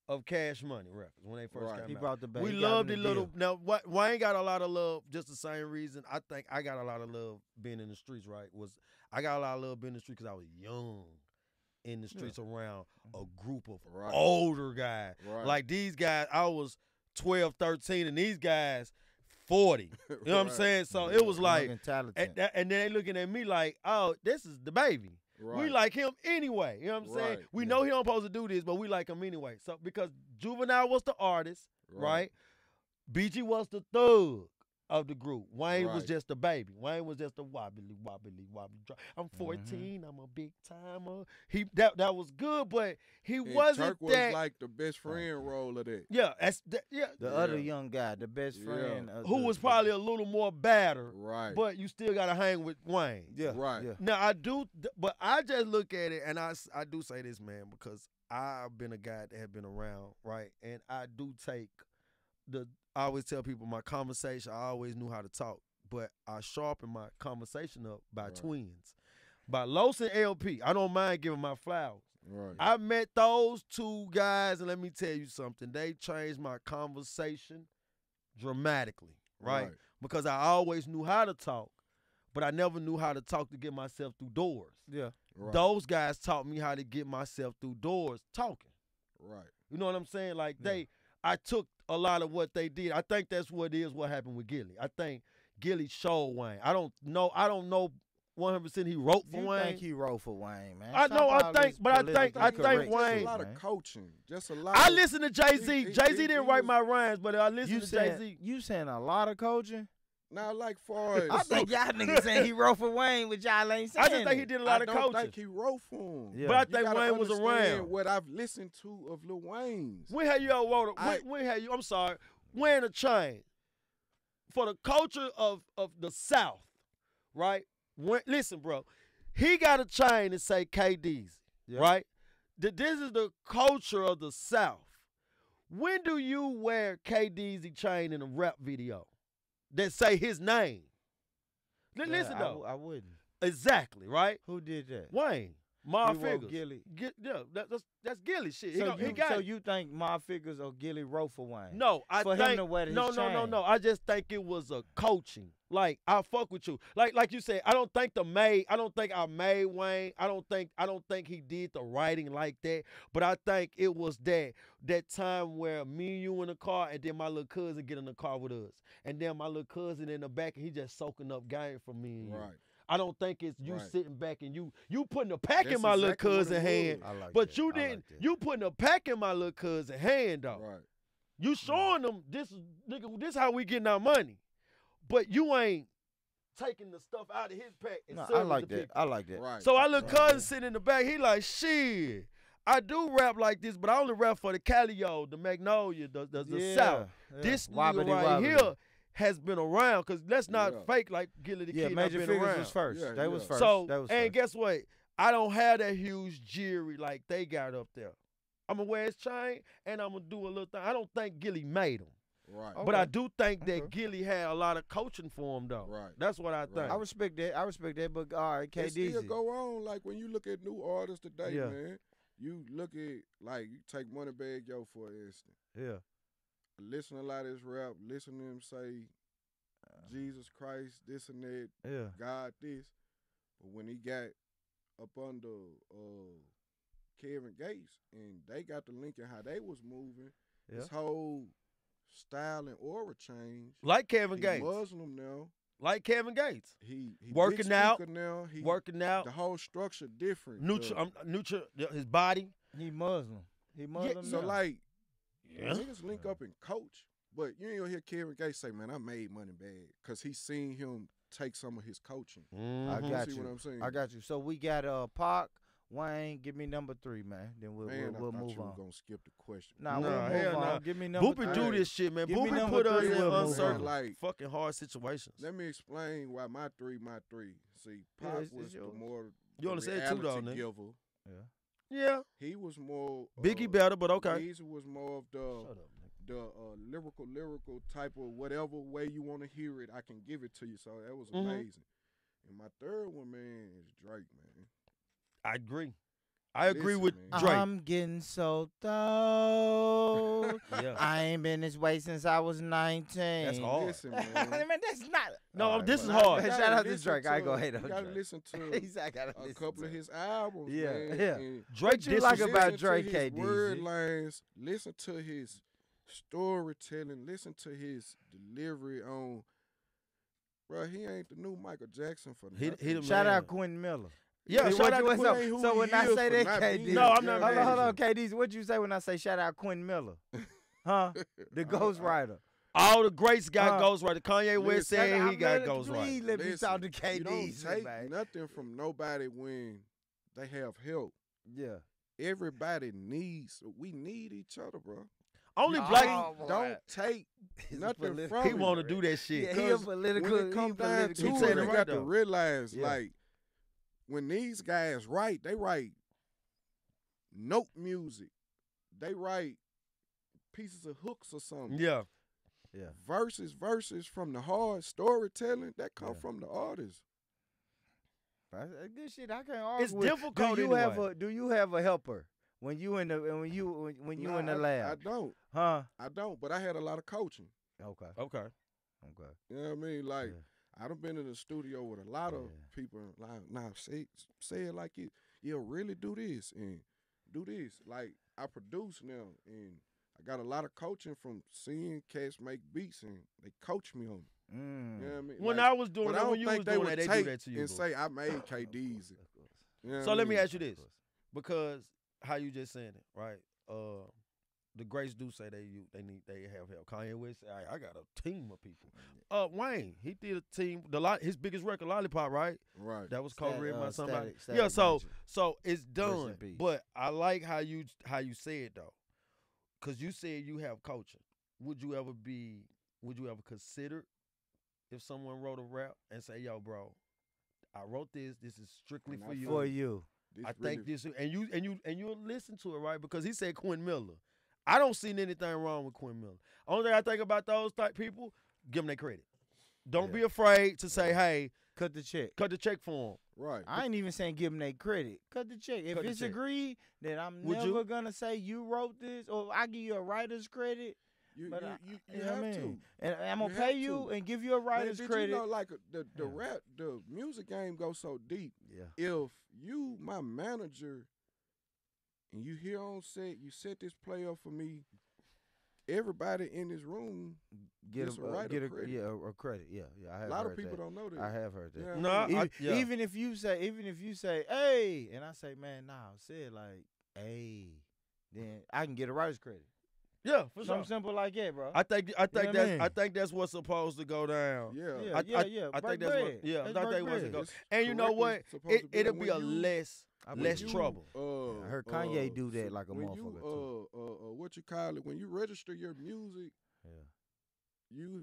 of Cash Money Records when they first Right. came He out. brought the back. We He got loved him it the little. deal. Now Wayne got a lot of love, just the same reason. I think I got a lot of love being in the streets. Right? I got a lot of love being in the streets because I was young in the streets around a group of Right. older guys. Right. Like these guys, I was 12, 13, and these guys 40. You know what I'm Right. saying? So it was like, Young and talented. and then they looking at me like, oh, this is the baby. Right. We like him anyway. You know what I'm saying? Right. We know he don't supposed to do this, but we like him anyway. So because Juvenile was the artist, right? BG was the thug of the group. Wayne was Right. just the baby. Wayne was just a wobbly. I'm 14. I'm a big timer. That was good, but he And wasn't Turk was that. like the best friend role of that. Yeah, yeah. The Yeah. other young guy, the best friend. Of Who the- was probably a little more badder, Right. but you still got to hang with Wayne. Yeah. Right. Yeah. Now I do, but I just look at it, and I do say this, man, because I've been a guy that have been around, right? And I do take I always tell people my conversation. I always knew how to talk but I sharpen my conversation up by twins. By Los and LP, I don't mind giving my flowers. Right. I met those two guys, and let me tell you something. They changed my conversation dramatically, right? Because I always knew how to talk, but I never knew how to talk to get myself through doors. Yeah. Right. Those guys taught me how to get myself through doors talking. Right. You know what I'm saying? Like I took a lot of what they did. I think that's what happened with Gilly. I think Gilly showed Wayne. I don't know 100% he wrote for You Wayne. think he wrote for Wayne, man? I know, I think Wayne. Just a lot of coaching. Just a lot. I listen to Jay-Z. Jay-Z he didn't write was- my rhymes, but I listen to Jay-Z. You saying a lot of coaching? Now, like far as I think y'all niggas saying he wrote for Wayne, but y'all ain't saying I just think he did a lot of I don't coaching. think he wrote for him. Yeah. But I You think gotta Wayne was understand around. what I've listened to of Lil Wayne's. When have you ever wrote I- when have you, I'm sorry, wearing a chain for the culture of the South, right? Listen, bro, he got a chain that say KDezy, right? This is the culture of the South. When do you wear KDezy chain in a rap video that say his name? Listen though. I wouldn't. Exactly, right? Who did that? Wayne. Ma He wrote Figures. Gilly. That's Gilly shit. So, He got it. you think Ma Figures or Gilly wrote for Wayne? No, I for think him to wear his no. chain. I just think it was a coaching. Like I fuck with you. Like you said, I don't think I made Wayne. I don't think he did the writing like that. But I think it was that time where me and you in the car, and then my little cousin get in the car with us, and then my little cousin in the back, and he just soaking up game from me and you. Right. I don't think it's you Right. sitting back and you putting a pack in That's my little exactly what cousin it hand. was. I like But that. you I didn't. like that. You putting a pack in my little cousin hand though. Right. You showing them this is nigga. This how we getting our money. But you ain't taking the stuff out of his pack and No, serving I like the that. people. I like that. Right. So our little Right. cousin sitting in the back. He like shit. I do rap like this, but I only rap for the Calio, the Magnolia, the South. Yeah. This Wobbity nigga right wobbity. here has been around because let's not Yeah. fake like Gilly the Yeah, Kid. Major been Figures around. was first. Yeah, They was yeah. first. So, That was and first. guess what? I don't have that huge jewelry like they got up there. I'm going to wear his chain, and I'm going to do a little thing. I don't think Gilly made him. Right. Oh, But I do think that Okay. Gilly had a lot of coaching for him, though. Right. That's what I think. I respect that. But all right, It still KDezy. go on. Like when you look at new artists today, Yeah. man. You look at like you take Moneybagg Yo for instance. Yeah. Listen to a lot of his rap. Listen to him say Jesus Christ, this and that, Yeah. God this. But when he got up under Kevin Gates and they got the link in how they was moving, his whole style and aura changed. Like Kevin He Gates. Muslim now. Like Kevin Gates. He Working big out, speaker now. He Working out. the whole structure different. Neutral. His body. He Muslim. He Muslim. So now. like Yeah. niggas link up and coach, but you ain't gonna hear Kevin Gates say, "Man, I made money bad," because he seen him take some of his coaching. I Mhm. got See you. what I'm saying? I got you. So we got Pac, Wayne. Give me number 3, man. Then we'll Man, I we'll thought move you were on. gonna skip the question. Nah, Nah, we'll move hell on. nah. Give me number Boopy 3. do this shit, man. Give me Boopy number put us three, in we'll move uncertain, on. Like, fucking hard situations. let me explain why my three. See, Yeah, Pop it's was the yours. more You understand too, though, reality nigga. giver. Yeah. He was more Biggie better, but okay. Weezy was more of Shut up, nigga. the lyrical type of whatever way you want to hear it, I can give it to you. So that was Mhm. amazing. And my third one, man, is Drake, man. I agree. I agree Listen, with man. Drake. I'm getting so old. Yeah. I ain't been this way since I was 19. That's hard. Listen, I man. mean, that's not. No, All right, this is well, hard. You Shout gotta out to listen Drake. I ain't gonna hate on You gotta Drake. listen to He said I gotta a listen couple to of it. his albums, Yeah, man. yeah. And Drake What you this like is about listen Drake, to his KDezy? word lines, listen to his storytelling, listen to his delivery on. Bro, he ain't the new Michael Jackson for He nothing. the Shout man. out Quentin Miller. Yeah, See, shout what out you- to Quinn Quinn. ain't who so he when I is say for that, not KD, being No, I'm a not young mad. Hold man. on, KD. What you say when I say shout out Quentin Miller? Huh? The ghostwriter. All the greats got Uh, ghostwriter. Kanye West listen, said he got Please ghostwriter. let me Listen, talk to You KD, don't take man. nothing from nobody when they have help. Yeah. Everybody needs. We need each other, bro. Only Oh, black. boy. Don't take He's nothing political. from He it. want to do that shit. Yeah, he a 'Cause political. when it come he down to politically He it, said you it correct. right got to though. realize, Yeah. like, when these guys write, they write note music. They write pieces of hooks or something. Yeah. Yeah. verses from the hard storytelling that come Yeah. from the artist. That's good shit. I can't argue It's with. difficult Do you have anyway. do you have a helper when you in the when you Nah, in the I lab? don't. Huh? I don't. But I had a lot of coaching. Okay. Okay. Okay. You know what I mean? Like Yeah. I done been in the studio with a lot of Yeah. people. Like, nah, say it like it. Yeah, really do this and do this. Like I produce now, and I got a lot of coaching from seeing cats make beats, and they coach me on it. You know what I mean? When Like, I was doing but I that, don't when you was think they doing would that, they take do that to you. and bro. say I made KDezy. You know So what I let me mean? ask you this, because how you just saying it, right? The greats do say they have help. Kanye West say, I got a team of people. Wayne, he did a team. His biggest record, Lollipop, right? Right. That was co-written by somebody. Static Yeah, so Major. so it's in done. peace. But I like how you said though, because you said you have coaching. Would you ever consider if someone wrote a rap and say, "Yo, bro, I wrote this. This is strictly And for I you. For you. This I really, think this, and you'll listen to it, right? Because he said Quinn Miller. I don't see anything wrong with Quinn Miller. Only thing I think about those type people, give them their credit. Don't be afraid to say, "Hey, Cut the check. cut the check for him." right. I ain't even saying give them their credit. Cut the check. If Cut the it's check. agreed, then I'm Would never you? gonna say you wrote this or I give you a writer's credit. You But you, I- you, you you know what have I mean? to. And I'm You gonna pay have you to. and give you a Man, writer's did credit. you know like the Yeah. rap, the music game goes so deep. Yeah. If you, my manager, and you here on set, you set this play up for me. Everybody in this room, Get It's a, a writer get a credit. Yeah, a credit. Yeah, I a have lot heard of people that. don't know that. I have heard that. Yeah, No, I mean, Even if you say, hey, and I say, man, nah, say it like, hey, then I can get a writer's credit. Yeah, for sure. Something simple like that, bro. I think what I mean? that's what's supposed to go down. yeah. yeah. I break think that's what. bread. Yeah, Let's I break think what's to bread. go. It's And you know correctly what? supposed to It'll When be a you- less I less bet you- trouble. I heard Kanye do that like a when motherfucker, you, too. what you call it? When you register your music, Yeah.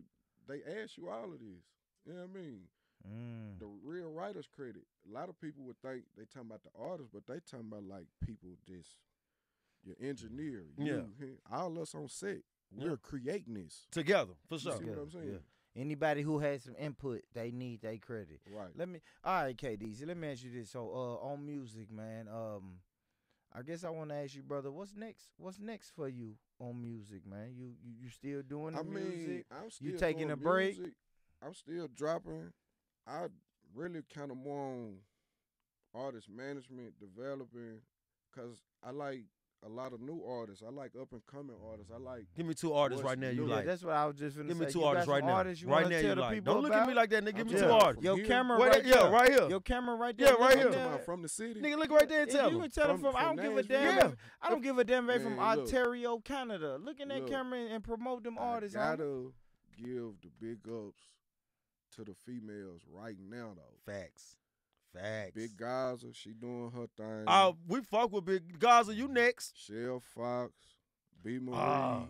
they ask you all of this. You know what I mean? Mm. The real writer's credit. A lot of people would think they talking about the artist, but they talking about like people just your engineer. Yeah. All us on set, we're creating this. Together, for You sure. see what I'm saying? Yeah. Anybody who has some input, they need their credit. Right. All right, KDezy, let me ask you this. So, on music, man, I guess I want to ask you, brother, what's next? What's next for you on music, man? You still doing the I mean, music? I'm still You taking doing a break? music. I'm still dropping. I really kind of more on artist management, developing, cause I like a lot of new artists. I like up and coming artists. I like Give me two artists What's right now you new? Yeah, like. that's what I was just gonna Give say. me two You got artists some right now. artists you Right wanna now tell you the like. people Don't look at me about? like that, nigga. Give me I'm two talking artists. Your Here. camera Wait, right yeah, there. right here. Your camera right Yeah, there. right Look here. at talking that. about from the city. Nigga, look right there and If tell you them. can tell them From- from, I don't from give a Nashville? damn. Yeah. I don't give a damn if they from Man, look. Ontario, Canada. Look in that Look. camera and promote them I artists. homie. gotta give the big ups to the females right now though. Facts. Facts. Big Gaza, she doing her thing. We fuck with Big Gaza. You next. Shell Fox, B Marie.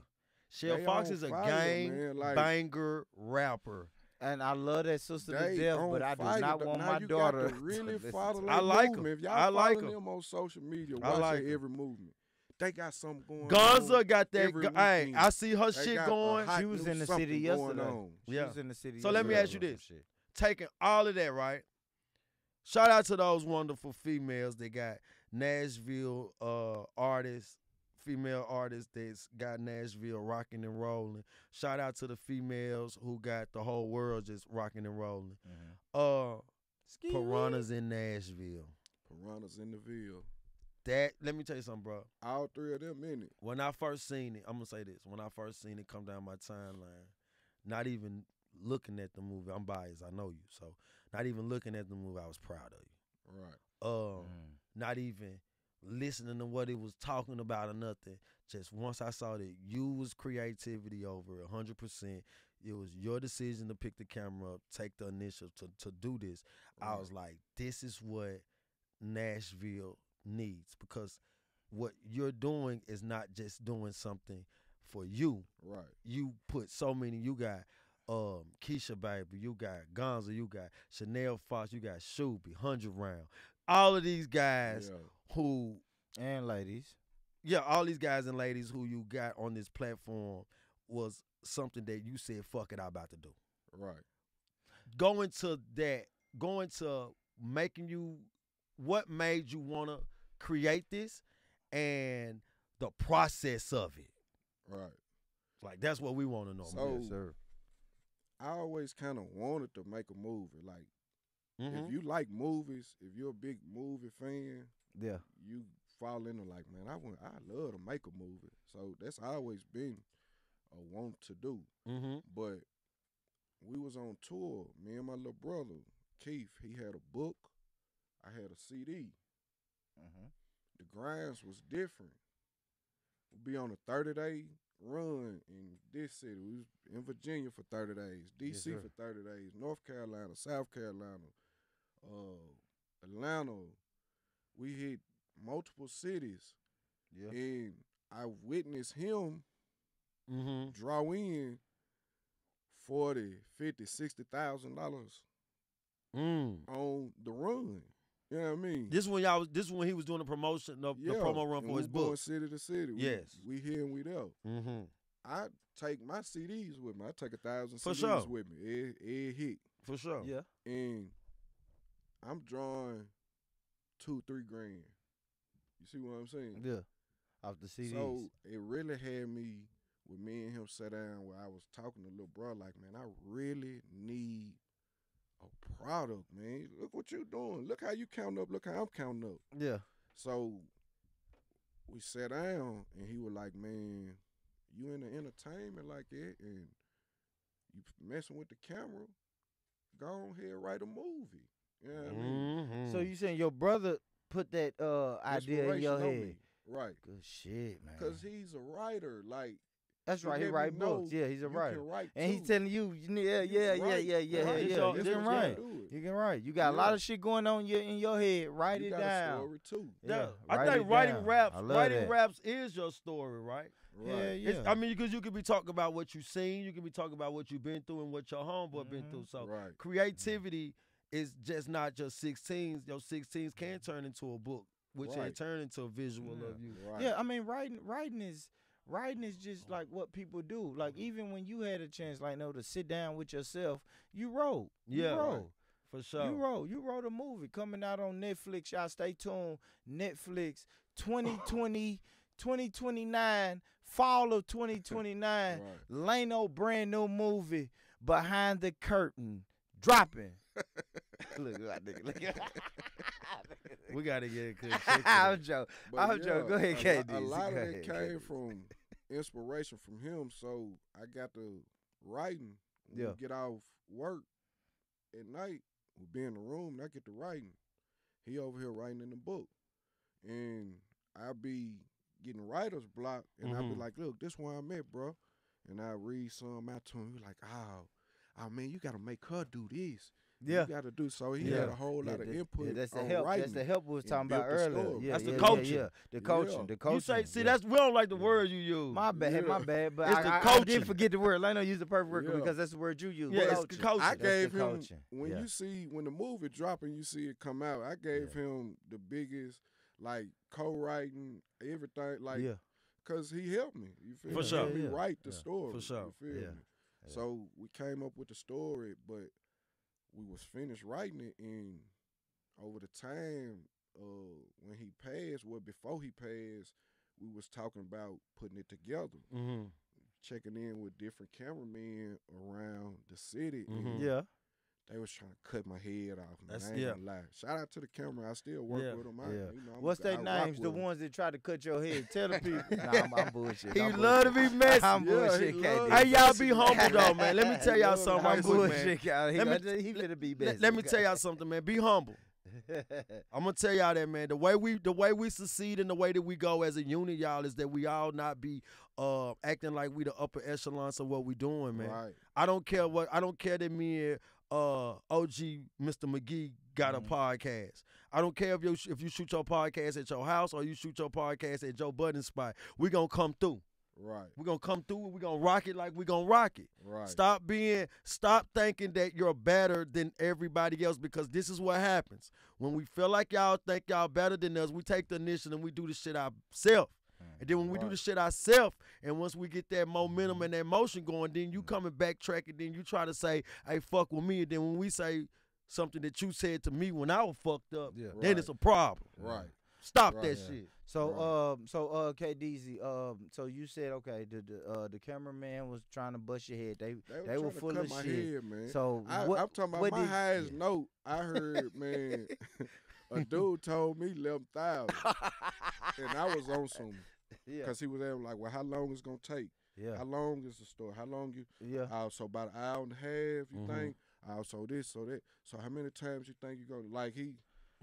Shell They Fox on is a fire, gang man, like- banger rapper. And I love that sister to They death, on but I do fire. not want Now my you daughter got to really listen follow to their I like 'em. movement. If y'all I like follow 'em. them on social media, I watch like their 'em. every movement. They got something going Gonza on. got that. every Hey, weekend. I see her They shit got a going. hot She was new in the something city going yesterday. on. She Yeah. was in the city. So let me yesterday ask you doing this. some shit. Taking all of that, right? Shout out to those wonderful females that got Nashville artists, female artists that's got Nashville rocking and rolling. Shout out to the females who got the whole world just rocking and rolling. Piranhas in Nashville. Piranhas in the Ville. That, let me tell you something, bro. All three of them in it. When I first seen it, I'm gonna say this. When I first seen it come down my timeline, not even looking at the movie, I'm biased, I know you. So not even looking at the movie, I was proud of you. Right. Not even listening to what it was talking about or nothing. Just once I saw that you was creativity over 100%, it was your decision to pick the camera up, take the initiative to do this. I was like, this is what Nashville needs, because what you're doing is not just doing something for you. Right. You put so many. You got Keisha Baby, you got Gonza, you got Chanel Fox, you got Shuby, 100 Round. All of these guys who And ladies. all these guys and ladies who you got on this platform was something that you said, fuck it, I'm about to do. Right. Going to making you, what made you want to create this and the process of it. Right. Like, that's what we want to know. So, Yes, sir. I always kind of wanted to make a movie. Like, Mhm. if you like movies, if you're a big movie fan, Yeah. you fall into like, man, I love to make a movie. So that's always been a want to do. Mm-hmm. But we was on tour. Me and my little brother Keith. He had a book. I had a CD. Mm-hmm. The grinds was different. We'd be on a 30-day run in this city. We was in Virginia for 30 days, DC Yes, sir. for 30 days, North Carolina, South Carolina, Atlanta. We hit multiple cities, Yeah. and I witnessed him Mm-hmm. draw in $40,000, $50,000, $60,000 on the run. You know what I mean? This is when he was doing the promotion, the promo run and for we his going book. city to city. Yes. we here and we there. Mm-hmm. I take my CDs with me. I take 1,000 For CDs sure. with me. It hit, For sure. Yeah. and I'm drawing $2-3 grand. You see what I'm saying? Yeah. Off the CDs. So it really had me with me and him sat down where I was talking to little bro like, man, I really need a product, man. Look what you doing. Look how you counting up. Look how I'm counting up. yeah. So we sat down and he was like, man, you in the entertainment like that and you messing with the camera, go on here and write a movie. You know what I mean? Mm-hmm. So you saying your brother put that idea in your Inspiration on head? me. Right. Good shit, man. Because he's a writer. Like, That's he right. He let me write know books. Yeah, he's a you wuriter. can write And too. he's telling you, yeah, You yeah, can yeah, write. yeah, yeah, Right. yeah, It's yeah. all- You it's can all- write. Do it. You can write. You got a lot Yeah. of shit going on in your head. Write You it got down. a story too. Yeah, I write think it writing down. raps, I love writing that. raps is your story, right? Yeah, Right. yeah. I mean, because you could be talking about what you've seen, you could be talking about what you've been through and what your homeboy been through. So Right. creativity is just not just 16s. Your 16s can turn into a book, which can Right. turn into a visual Yeah. of you. Right. Yeah, I mean, writing is just like what people do. Like even when you had a chance, like to sit down with yourself, you wrote. You Yeah. wrote. For sure. You wrote a movie coming out on Netflix. Y'all stay tuned. Netflix 2020, 2029, fall of 2029. Right. Lano brand new movie, Behind the Curtain, dropping. Look at that nigga. Look at We got to get it. 'Cause I'm joking. But I'm joking. Go ahead, KDezy. A lot of Go it ahead, came KDezy. from inspiration from him. So I got to writing. When Yeah. we get off work at night, we be in the room and I get to writing. He over here writing in the book. And I be getting writer's block and I be Mhm. like, look, this where I'm at, bro. And I read some out to him. He like, oh man, you gotta make her do this. Yeah. You gotta do so. He Yeah. had a whole lot of input that's the on help. writing. That's the help we was and talking about built the earlier. story. Yeah, That's the yeah, coaching. Yeah, the coaching. Yeah. The coaching. You say, see, yeah. that's we don't like the word you use. My bad, Yeah. my bad. But It's the I coaching. did forget the word. Lano used the perfect word Yeah. because that's the word you use. Yeah, it's Coaching. the coaching. I That's gave the him coaching. when Yeah. you see when the movie drop and you see it come out. I gave him the biggest like co-writing everything like Yeah. because he helped me. You feel For me? sure. Helped me Yeah. write the Yeah. story. For sure. You feel Yeah. me? Yeah. So we came up with the story, but we was finished writing it, and over the time when he passed, well before he passed, we was talking about putting it together, Mm-hmm. checking in with different cameramen around the city. Mhm. And Yeah. they was trying to cut my head off, man. That's- I ain't yeah. gonna lie. Shout out to the camera. I still work Yeah. with them. Yeah. I'm What's their I rock names? The with 'em. ones that try to cut your head. Tell the people. Nah, I'm bullshit. He I'm love to bullshit. be messy. I'm Yeah, bullshit, he KD. love Hey, to y'all be humble though, man. Let me tell y'all Love something to right be quick, messy. man. Bullshit, y'all. He finna be busy. Let me tell y'all something, man. Be humble. I'm gonna tell y'all that, man. The way we succeed and the way that we go as a unit, y'all, is that we all not be acting like we the upper echelons of what we doing, man. Right. I don't care that me and OG Mr. McGee got a podcast. I don't care if you shoot your podcast at your house or you shoot your podcast at Joe Budden spot. We gonna come through. Right. We gonna come through and we gonna rock it like we gonna rock it. Right. Stop thinking that you're better than everybody else, because this is what happens. When we feel like y'all think y'all better than us, we take the initiative and we do the shit ourselves. And then when we do the shit ourselves, and once we get that momentum and that motion going, then you coming backtrack and then you try to say, hey, fuck with me. And then when we say something that you said to me when I was fucked up, then it's a problem. Right. Stop that shit. So KDezy, so you said okay, the cameraman was trying to bust your head. They were full of shit. Head, man. So I'm talking about my highest note. I heard, man, a dude told me 11,000, and I was on some, because he was like, well, how long it's gonna take? Yeah. How long is the story? How long you? Yeah. So about an hour and a half. You think? So this, so that. So how many times you think you gonna like he?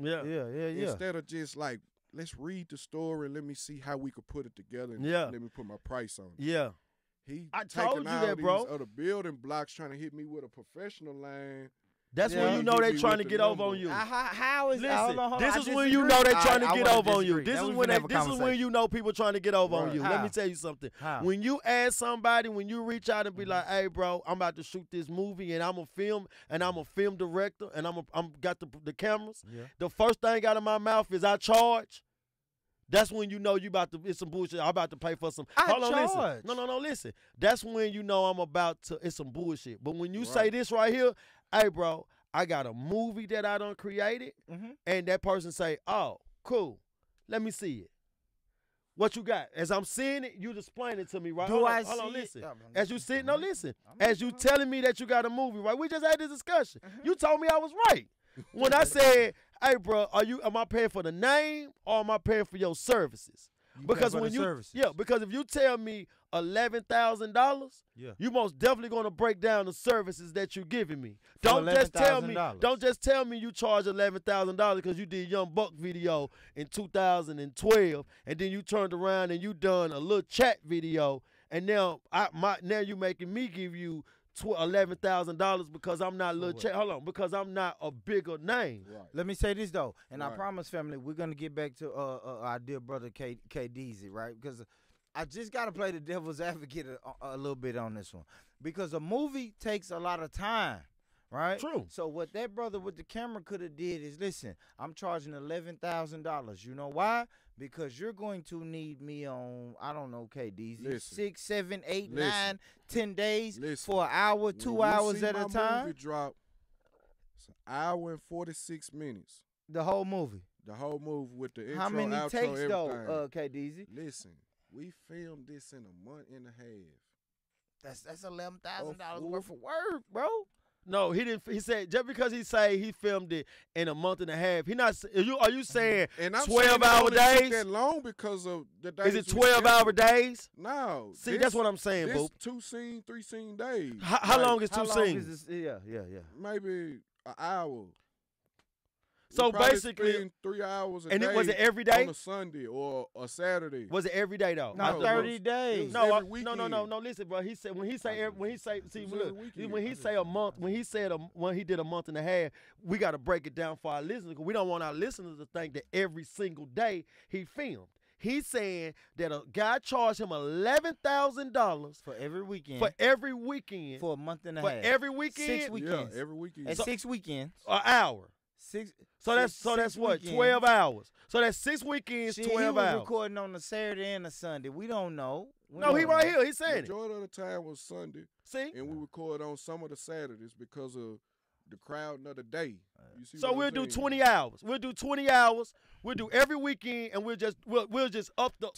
Yeah. Instead of just like, let's read the story and let me see how we could put it together and let me put my price on it. Yeah. I told you that, bro. Other building blocks trying to hit me with a professional line. That's when you know they trying to get over on you. How is this is when you know they trying to get over on you. This is when you know people trying to get over on you. Let me tell you something. When you ask somebody, when you reach out and be like, "Hey, bro, I'm about to shoot this movie and I'm a film director and I'm got the cameras." Yeah. The first thing out of my mouth is I charge. That's when you know you about to, it's some bullshit. I'm about to pay for some. Hold on, listen. No, listen. That's when you know I'm about to, it's some bullshit. But when you say this right here, hey, bro, I got a movie that I done created, and that person say, oh, cool, let me see it. What you got? As I'm seeing it, you displaying it to me, right? Hold on, listen. As you see, no, listen. As you telling me that you got a movie, right? We just had this discussion. You told me I was right. When I said, hey, bro, am I paying for the name or am I paying for your services? Because when because if you tell me $11,000, you most definitely gonna break down the services that you're giving me. Don't just tell me you charge $11,000 because you did Young Buck video in 2012, and then you turned around and you done a little chat video, and now you making me give you $11,000 because I'm not because I'm not a bigger name. Right. Let me say this though, and I promise, family, we're gonna get back to our dear brother KDezy, right? Because I just gotta play the devil's advocate a little bit on this one, because a movie takes a lot of time. Right? True. So what that brother with the camera could have did is, listen, I'm charging $11,000. You know why? Because you're going to need me on, I don't know, KDezy, 6, 7, 8, 9, 10 days for an hour, 2 hours at a time. Movie drop, it's an hour and 46 minutes. The whole movie. The whole movie with the intro, how many outro, takes everything. though, KDezy? Listen, we filmed this in a month and a half. That's $11,000 worth of work, bro. No, he didn't. He said just because he filmed it in a month and a half. He not. Are you saying 12-hour days? That long because of the days. Is it 12-hour days? No. See, that's what I'm saying, boo. 2 scene, 3 scene days. How long is 2 scenes? Yeah. Maybe an hour. So basically, 3 hours a day. And was it every day? On a Sunday or a Saturday. Was it every day though? Not 30 days. No. Listen, bro. He said when he say a month, when he did a month and a half, we got to break it down for our listeners. We don't want our listeners to think that every single day he filmed. He's saying that a guy charged him $11,000 for every weekend. For a month and a half. For every weekend. 6 weekends. Yeah, every weekend. At 6 weekends. An hour. So that's what, weekends. 12 hours. So that's 6 weekends, 12 he hours. was recording on a Saturday and a Sunday. We don't know. He right here. He's saying it. Majority of the time was Sunday. See? And we record on some of the Saturdays because of the crowd of the day. You see so we'll do 20 hours. We'll do 20 hours. We'll do every weekend, and we'll just up the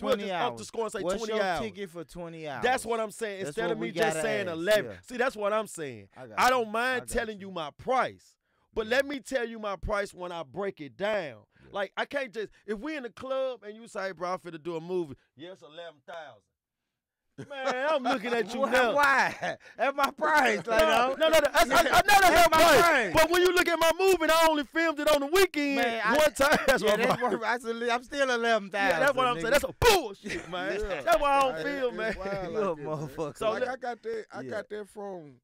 score and say What's 20 your hours. Ticket for 20 hours. That's what I'm saying. Instead of me just saying 11. Yeah. See, that's what I'm saying. I don't mind telling you my price. But let me tell you my price when I break it down. Yeah. Like, I can't just, if we in the club and you say, bro, I'm finna do a movie, yes, 11,000. Man, I'm looking at you now. Why? That's my price. Like, I know that's my price. But when you look at my movie, and I only filmed it on the weekend one time. That's my price. I'm still 11,000. Yeah, that's what I'm saying. That's a bullshit, man. That's why I don't feel, man. You a motherfucker. So like I got that from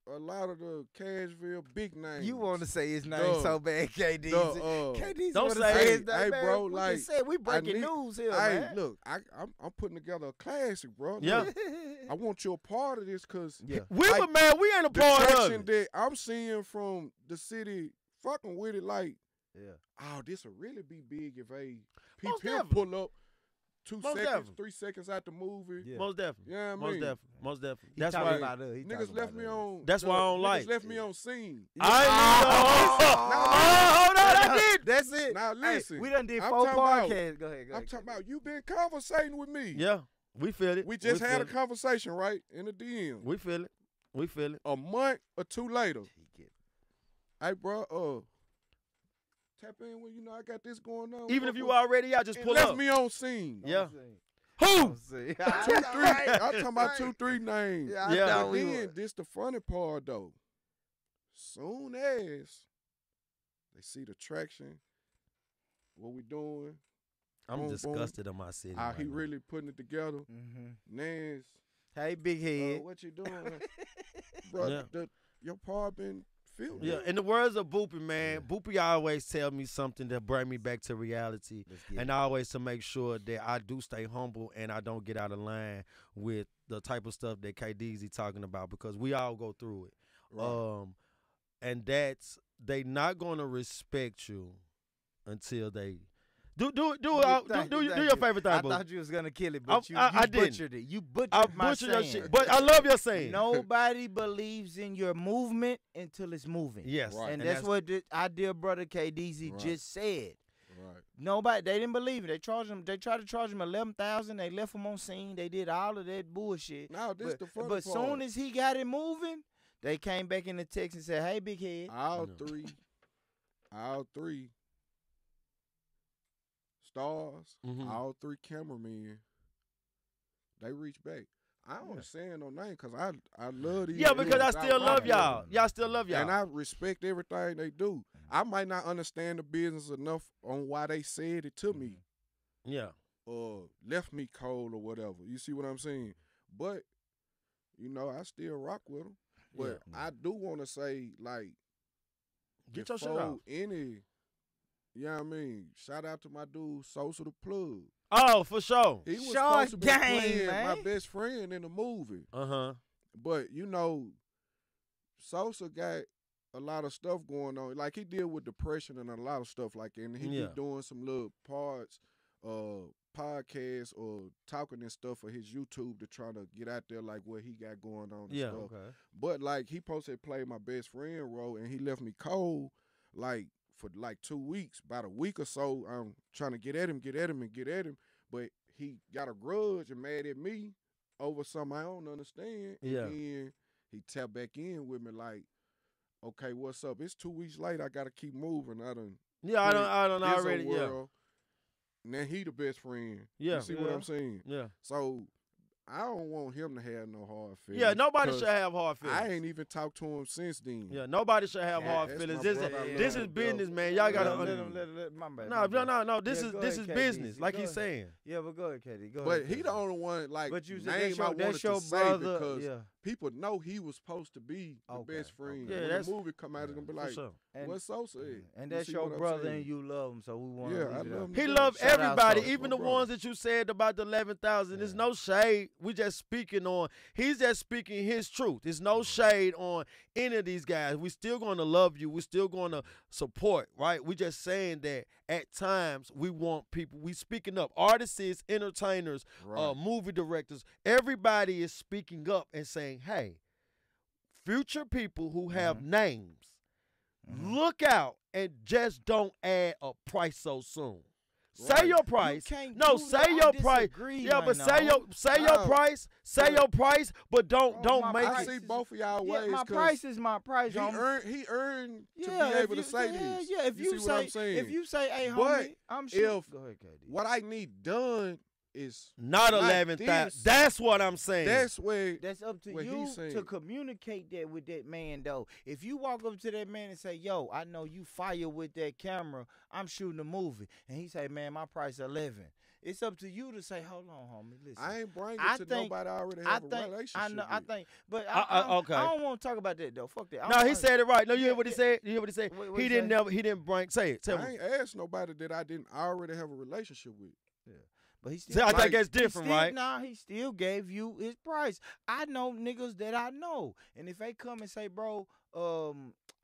a lot of the Cashville big names. You want to say his name so bad, KDezy. KDezy don't say his name, hey, bro. Like, we breaking news here, man. Look, I'm putting together a classic, bro. Yeah. Look, I want you a part of this because we ain't a part of it. That I'm seeing from the city fucking with it, like, oh, this will really be big if Pimp pull up 2 Most seconds, definitely. 3 seconds out the movie. Yeah. Most definitely. You know what I Most mean? definitely. Most definitely. He That's talking why. about us. He Niggas talking left about me us. on. That's why I don't niggas like. left me on scene. Hold on, I did. That's it. Now Hey, listen, we done did I'm 4 talking about- podcasts. Go ahead. I'm talking about you been conversating with me. Yeah, we feel it. We just had feel a it. conversation, right? In the DM. We feel it. We feel it. A month or 2 later. Hey, bro, tap in when you know I got this going on. Even if you already out, just It pull left up. me on scene. Yeah. Who? Who? 2, 3. I'm talking about 2, 3 names. Yeah, Yeah. I But know we then were. this the funny part though. Soon as they see the traction, what we doing, I'm Boom, disgusted in my city. how right he now. really putting it together. Mm-hmm. Nance, Hey, big head. what you doing, bro? Yeah. Your part been filled. Yeah, in the words of Boopy, man, Boopy always tell me something that bring me back to reality. And always to make sure that I do stay humble and I don't get out of line with the type of stuff that KDezy talking about, because we all go through it. Right. And that's, they not gonna respect you until they do your favorite thing, I boo. thought you was gonna kill it, but you I didn't. butchered it. You butchered I my butchered your saying. shit, but I love your saying. Nobody believes in your movement until it's moving. Yes, Right. And that's what our dear brother KDezy Right. just said. Right. Nobody, they didn't believe it. They charged him. They tried to charge him 11,000. They left him on scene. They did all of that bullshit. Now this But, the funny but part. soon as he got it moving, they came back in the text and said, "Hey, big head." all No. three stars, Mhm. all 3 cameramen, they reach back. I don't saying no name because I love these. Yeah, because I dudes. still love rock with y'all. them. Y'all still love y'all. And I respect everything they do. I might not understand the business enough on why they said it to me yeah. or left me cold or whatever. You see what I'm saying? But, you know, I still rock with them. But I do want to say, like, Get your shit before off. any, you know what I mean? Shout out to my dude, Sosa the Plug. Oh, for sure. He was Short supposed to be game, playing my man. best friend in the movie. Uh-huh. But, you know, Sosa got a lot of stuff going on. Like, he deal with depression and a lot of stuff like that. And he Yeah. be doing some little parts, podcasts or talking and stuff for his YouTube to try to get out there like what he got going on and Yeah. stuff. Okay. But, like, he supposed to play my best friend role, and he left me cold, like, for, like, 2 weeks. About a week or so, I'm trying to get at him. But he got a grudge and mad at me over something I don't understand. Yeah. And then he tapped back in with me like, okay, what's up? It's 2 weeks later. I got to keep moving. Yeah, I don't Izzo already. Yeah. world. Now he the best friend. Yeah. You see what I'm saying? Yeah. So I don't want him to have no hard feelings. Yeah, nobody 'cause should have hard feelings. I ain't even talked to him since then. Yeah, nobody should have Yeah, hard that's feelings. my This is brother. I love this is him, business, bro. man. Y'all gotta Yeah, understand. My bad. No, this Yeah, is go this ahead, is KD. business, like Go he's ahead. saying. Yeah, but go ahead, KD. Go But ahead. he the only one like But you said name that's your, I wanted that's your to say brother. because Yeah. people know he was supposed to be the Okay, best friend. okay. Yeah, When that's- the movie come out, it's gonna be For like, sure. And, what's Sosa at? and You that's see your what I'm brother, saying? and you love him, so we want to Yeah, I leave it love out. him. He Yeah. loved Shout out everybody, Sosa, even my the brother. ones that you said about the 11,000. There's no shade. We just speaking on. He's just speaking his truth. There's no shade on any of these guys. We still going to love you. We still going to support. Right? We just saying that at times we want people. We speaking up. Artists, entertainers, Right. movie directors. Everybody is speaking up and saying, "Hey, future people who have names, look out and just don't add a price so soon." Say Right. your price. can't No, do that. say I your price. disagree Yeah, but right say now. your No. price. Say your price, but don't Bro, don't my make I it. see both of y'all Yeah, ways. my 'cause price is my price, He homie. earned to Yeah, be if able you- to say yeah, this. Yeah, if you, see say, what I'm saying? if you say, "Hey, But homie, I'm sure." if Go ahead, KD. what I need done is Not not 11,000. this. That's what I'm saying. that's where That's up to what you he's saying. to communicate that with that man, though. If you walk up to that man and say, "Yo, I know you fire with that camera. I'm shooting a movie," and he say, "Man, my price 11." It's up to you to say, "Hold on, homie. Listen, I ain't bringing I to think- nobody I already I have a think relationship I know. I with. think, but okay. I don't want to talk about that though. Fuck that. I No, don't he wanna- said it right. No, you Yeah, hear what he yeah. said? You hear what he said? What He he didn't say? never. He didn't bring. Say it. Tell I me. ain't asked nobody that I didn't already have a relationship with. But he See, still. I like, think that's he different, still- right? Nah, he still gave you his price. I know niggas that I know, and if they come and say, "Bro,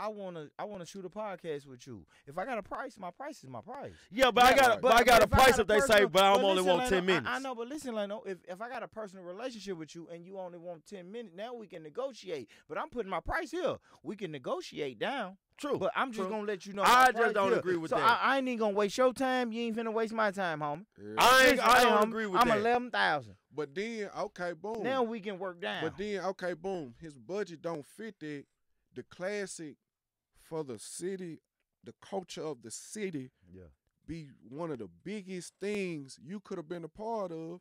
I wanna shoot a podcast with you. If I got a price, my price is my price. Yeah, but I got a price if they say, but I only want 10 minutes. I know, but listen, Leno, if I got a personal relationship with you and you only want 10 minutes, now we can negotiate. But I'm putting my price here. We can negotiate down. True. But I'm just gonna let you know. I just don't agree with that. I ain't even gonna waste your time. You ain't finna waste my time, homie. Yeah. I don't agree with I'm that. 11,000. But then, okay, boom. Now we can work down. But then, okay, boom. His budget don't fit that. The classic for the city, the culture of the city, be one of the biggest things you could have been a part of.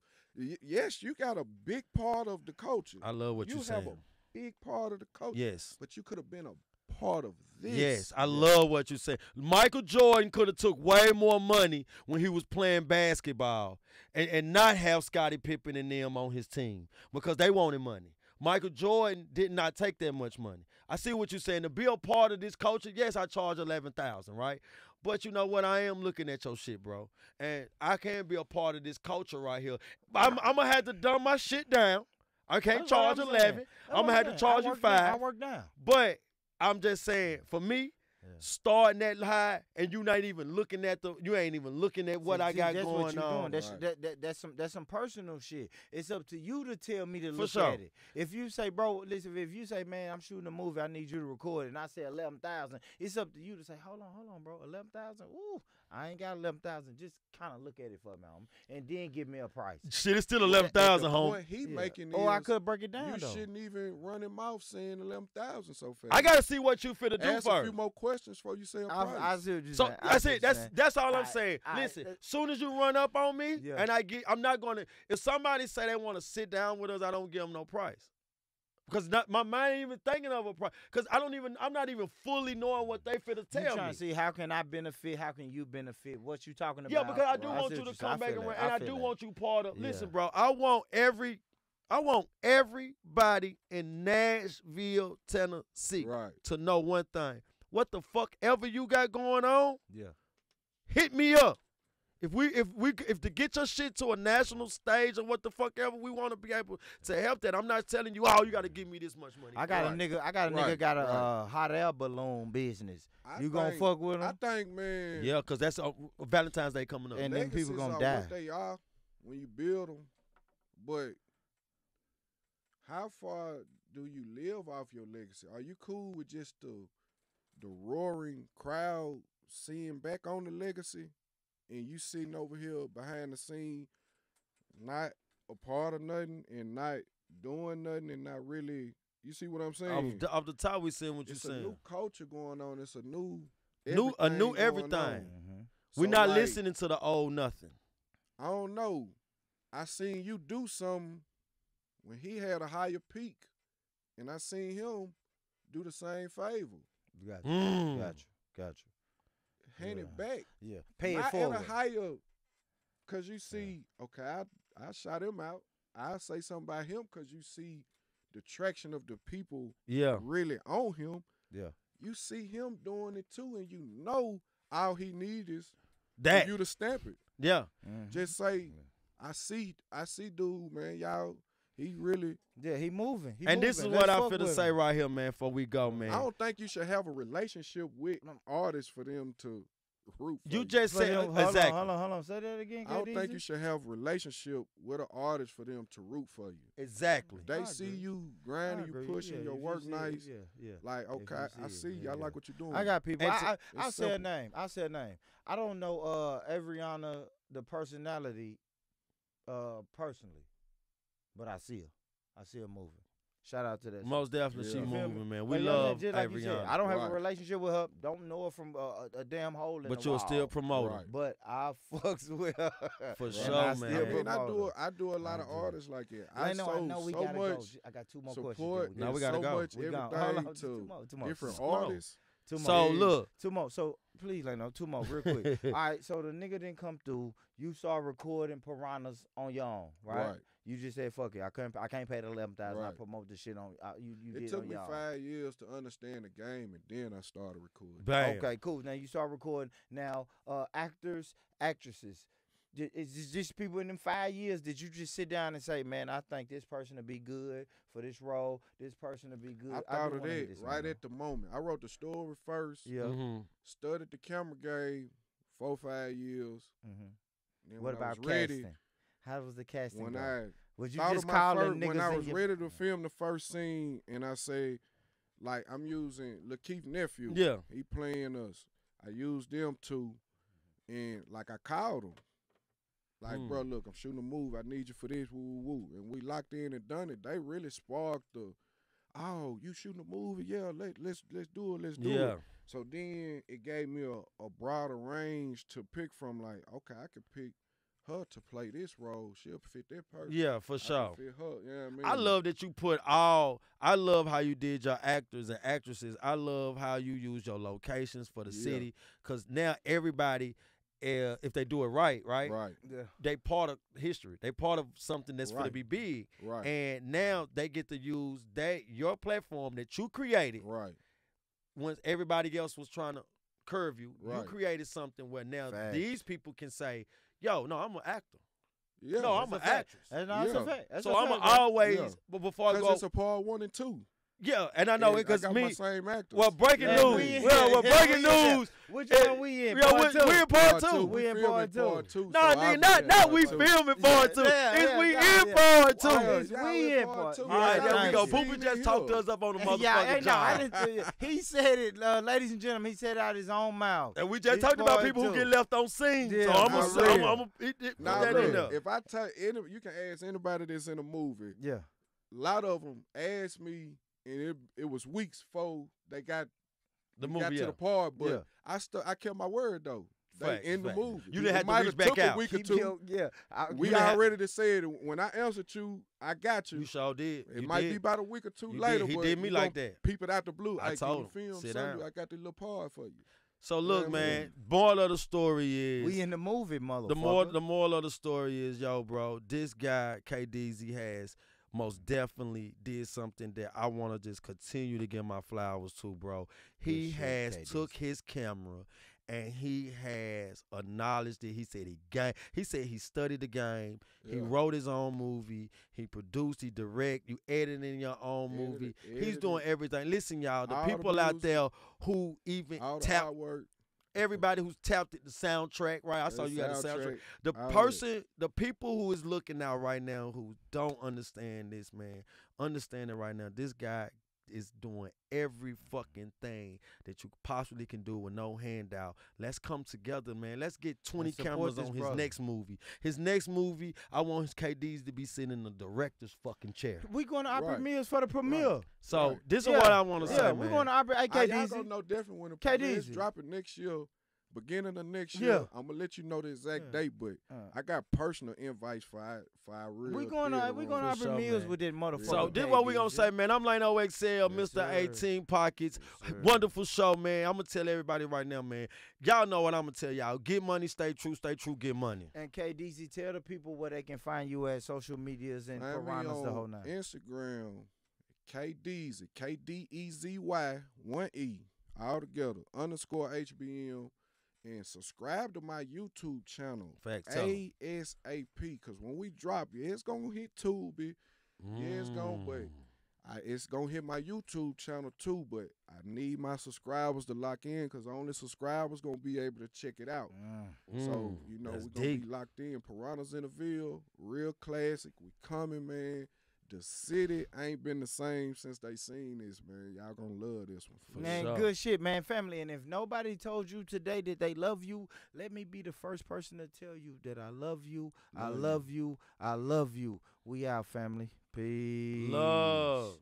Yes, you got a big part of the culture. I love what you're saying. You have a big part of the culture. Yes. But you could have been a part of this. Yes, I love what you say. Michael Jordan could have took way more money when he was playing basketball and not have Scottie Pippen and them on his team because they wanted money. Michael Jordan did not take that much money. I see what you're saying. To be a part of this culture, yes, I charge $11,000, right? But you know what? I am looking at your shit, bro. And I can't be a part of this culture right here. I'm going to have to dumb my shit down. I can't charge 11. I'm going to have to charge you 5. I work down. But I'm just saying, for me, starting that high and you ain't even looking at what I got that's going what you on. Doing. That's some personal shit. It's up to you to tell me to For look sure. at it. If you say, bro, listen, if you say, man, I'm shooting a movie, I need you to record it, and I say 11,000, it's up to you to say, hold on, bro, 11,000. Ooh, I ain't got 11,000. Just kind of look at it for me, homie, and then give me a price. Shit, it's still 11,000, The homie. point he making Or I is could break it down. you though. shouldn't even run him mouth saying 11,000 so fast. I gotta see what you finna do Ask a first. few more questions before you say a I price. see what you're So saying. that's it. That's all I'm I- saying. I- Listen, soon as you run up on me, Yeah. and I'm not gonna. If somebody say they want to sit down with us, I don't give them no price. Because my mind ain't even thinking of a price. Because I'm not even fully knowing what they finna You tell trying me. to see how can I benefit? How can you benefit? What you talking about? Yeah, because I do Well, want see you what to you're saying. come back feel around, that. and I feel do that. want you part of. Yeah. Listen, bro, I want everybody in Nashville, Tennessee, Right. to know one thing. What the fuck ever you got going on, Yeah. hit me up. If to get your shit to a national stage or what the fuck ever, we want to be able to help that. I'm not telling you, oh, you got to give me this much money. I got a Right. nigga got a hot air balloon business. I You gonna think- fuck with him? I think, man. Yeah, because that's Valentine's Day coming up. And then people legacies gonna are die. What they are when you build them, but how far do you live off your legacy? Are you cool with just the roaring crowd seeing back on the legacy, and you sitting over here behind the scene, not a part of nothing and not doing nothing and not really? You see what I'm saying? Off the top, we saying what you're It's a saying. new culture going on. It's a new New going everything. on. Mhm. We're So, not like, listening to the old nothing. I don't know. I seen you do something when he had a higher peak, and I seen him do the same favor. Got you. Mm. Got you. Hand Yeah. it back. Yeah. Pay it Not forward. at a higher, because you see, okay, I shot him out. I say something about him because you see the traction of the people Yeah. really on him. Yeah. You see him doing it too, and you know all he needs is That. for you to stamp it. Yeah. Mhm. Just say, I see, dude, man, y'all, he really. Yeah, he moving. And this is what I finna say right here, man, before we go, man. I don't think you should have a relationship with artists for them to root for You just said Hold exactly. on. Say that again. I don't think KDezy. you should have a relationship with an artist for them to root for you. Exactly. If they I see agree. you I grinding, agree. you pushing, Yeah, your if you work see it, nice. Yeah. Like, If okay, you I see see it, you. I yeah. like what you're doing. I got people. And I it's said simple. name. I don't know Ariana, the personality, personally, but I see her. I see her moving. Shout out to that. Most definitely, Yeah. she You feel me? moving, man. But We yeah, love just like you said, Ariana. I don't have Right. a relationship with her. Don't know her from a damn hole in But the you'll wall. still promote her. Right. But I fucks with her. For And sure, I man. still And promote her. I do a lot I of do. artists like that. I know we so gotta much go. I got two more support questions. Now and we gotta so go. much We gone. everything Hold on, to two more. different Come on. artists. Two more. So Yeah. look, Two more. So please, Leno, two more real quick. All right. So the nigga didn't come through. You saw recording piranhas on your own, right? Right. You just said fuck it. I can't pay the 11,000. I Right. promote this shit on. You It did took on me y'all. 5 years to understand the game, and then I started recording. bam. Okay, cool. Now you start recording. Now, actors, actresses, Is just people in them 5 years? Did you just sit down and say, man, I think this person will be good for this role. This person will be good. I thought do of wanna hear that this right now. at the moment. I wrote the story first. Yeah. Mm-hmm. Studied the camera game 4-5 years. Mm-hmm. Then What when I about was ready, casting? How was the casting? when go? I Was you thought just of my calling first, niggas when I in was your- ready to film the first scene, and I say, like, I'm using Lakeith's nephew. Yeah. He playing us. I used them two, and like I called him. Like, bro, look, I'm shooting a movie. I need you for this, woo, woo, woo. And we locked in and done it. They really sparked the, oh, you shooting a movie? Yeah, let's do it. Let's do Yeah. it. So then it gave me a broader range to pick from. Like, okay, I could pick her to play this role. She'll fit that person. Yeah, for I sure. can fit her. You know what I mean? I love that you put all. I love how you did your actors and actresses. I love how you use your locations for the Yeah. city, because now everybody, if they do it right, Right. Yeah. they part of history. They part of something that's going to Right. be big. Right. And now they get to use your platform that you created. Right. Once everybody else was trying to curve you, you Right. created something where now Facts. these people can say, "Yo, no, I'm an actor. Yeah. No, I'm That's an a fact. actress." That's not Yeah. a fact. That's So a I'm fact, going to bro. always, Yeah. but before I Because go, it's a part 1 and 2. yeah, and I know And it because I got me. my same actors. Well, breaking Yeah, news. we in Well, here. breaking We in here. news. Which Eh, one we in? Yeah, Part two? we in part Part 2. We in filming part two. two. No, so I'll nigga, be not in we part two. filming part 2. Yeah, It's yeah, we yeah, in yeah. part 2. Oh, It's y'all we in part part two. two. All right, Yeah, there we go. yeah. Poopy just talked to us up on the motherfucking Yeah, no, I job. didn't tell you. He said it, ladies and gentlemen. He said it out his own mouth. And we just It's talked about part people who two. get left on scene. Yeah, So I'm not going real. to put Now, that in look, there. if I tell you can ask anybody that's in a movie. Yeah. A lot of them asked me, and it was weeks before they got The got movie, to yeah. the part. But Yeah. I kept my word though. They Facts, in the facts. movie. You didn't have It to might reach have back took out. a week or Keep two. your- yeah. We didn't have- already said when I answered you, I got you. You sure did. It You might did. be about a week or two You later. did. He but did me you like gonna that. Peep it out the blue. I Hey, told can him, you film sit something? down. I got this little part for you. So look, Yeah, man. Moral of the story is We in the movie, motherfucker. the moral of the story is, yo, bro, this guy KDezy has most definitely did something that I want to just continue to give my flowers to, bro. He shit, has KDezy. took his camera and he has acknowledged it. He said he said he studied the game. He Yeah. wrote his own movie. He produced, he direct, you edit in your own movie. He's Edited. doing everything. Listen, y'all, the All the people out music. there who even All the tap artwork. everybody who's tapped at the soundtrack, right? I saw you got the soundtrack. The all that. person, the people who is looking out right now who don't understand this, man, understand it right now. This guy is doing every fucking thing that you possibly can do with no handout. Let's come together, man. Let's get 20 Let's support cameras this on his brother. next movie. His next movie, I want his KDs to be sitting in the director's fucking chair. We going to our Right. premieres for the premiere. So Right. this is Yeah. what I want to Yeah, say, we're man. going to our y'all Y'all gonna know different when the premiere is KDezy. dropping next year. Beginning of next Yeah. year, I'm gonna let you know the exact Yeah. date, but I got personal invites for our real. We going to theater we room. going to our For sure, premieres man. with that motherfucker. So this what we gonna say, man. I'm Lane OXL, Yes, Mr. sir. 18 Pockets. Yes, sir. Wonderful show, man. I'm gonna tell everybody right now, man. Y'all know what I'm gonna tell y'all. Get money, stay true, get money. And KDezy, tell the people where they can find you at social medias and Find me piranhas the on whole night. Instagram, KDezy, KDezy, 1E, all together, _HBM, and subscribe to my YouTube channel, Facts. tell 'em. ASAP, because when we drop it, it's going to hit Tubi. Yeah, it's gonna, but it's going to hit my YouTube channel too, but I need my subscribers to lock in because only subscribers going to be able to check it out. So, you know, that's we're going to deep. be locked in. Piranhas in the Ville, real classic. We coming, man. The city ain't been the same since they seen this, man. Y'all going to love this one. For Man, sure. good shit, man. Family. And if nobody told you today that they love you, let me be the first person to tell you that I love you. I love you. I love you. We out, family. Peace. Love.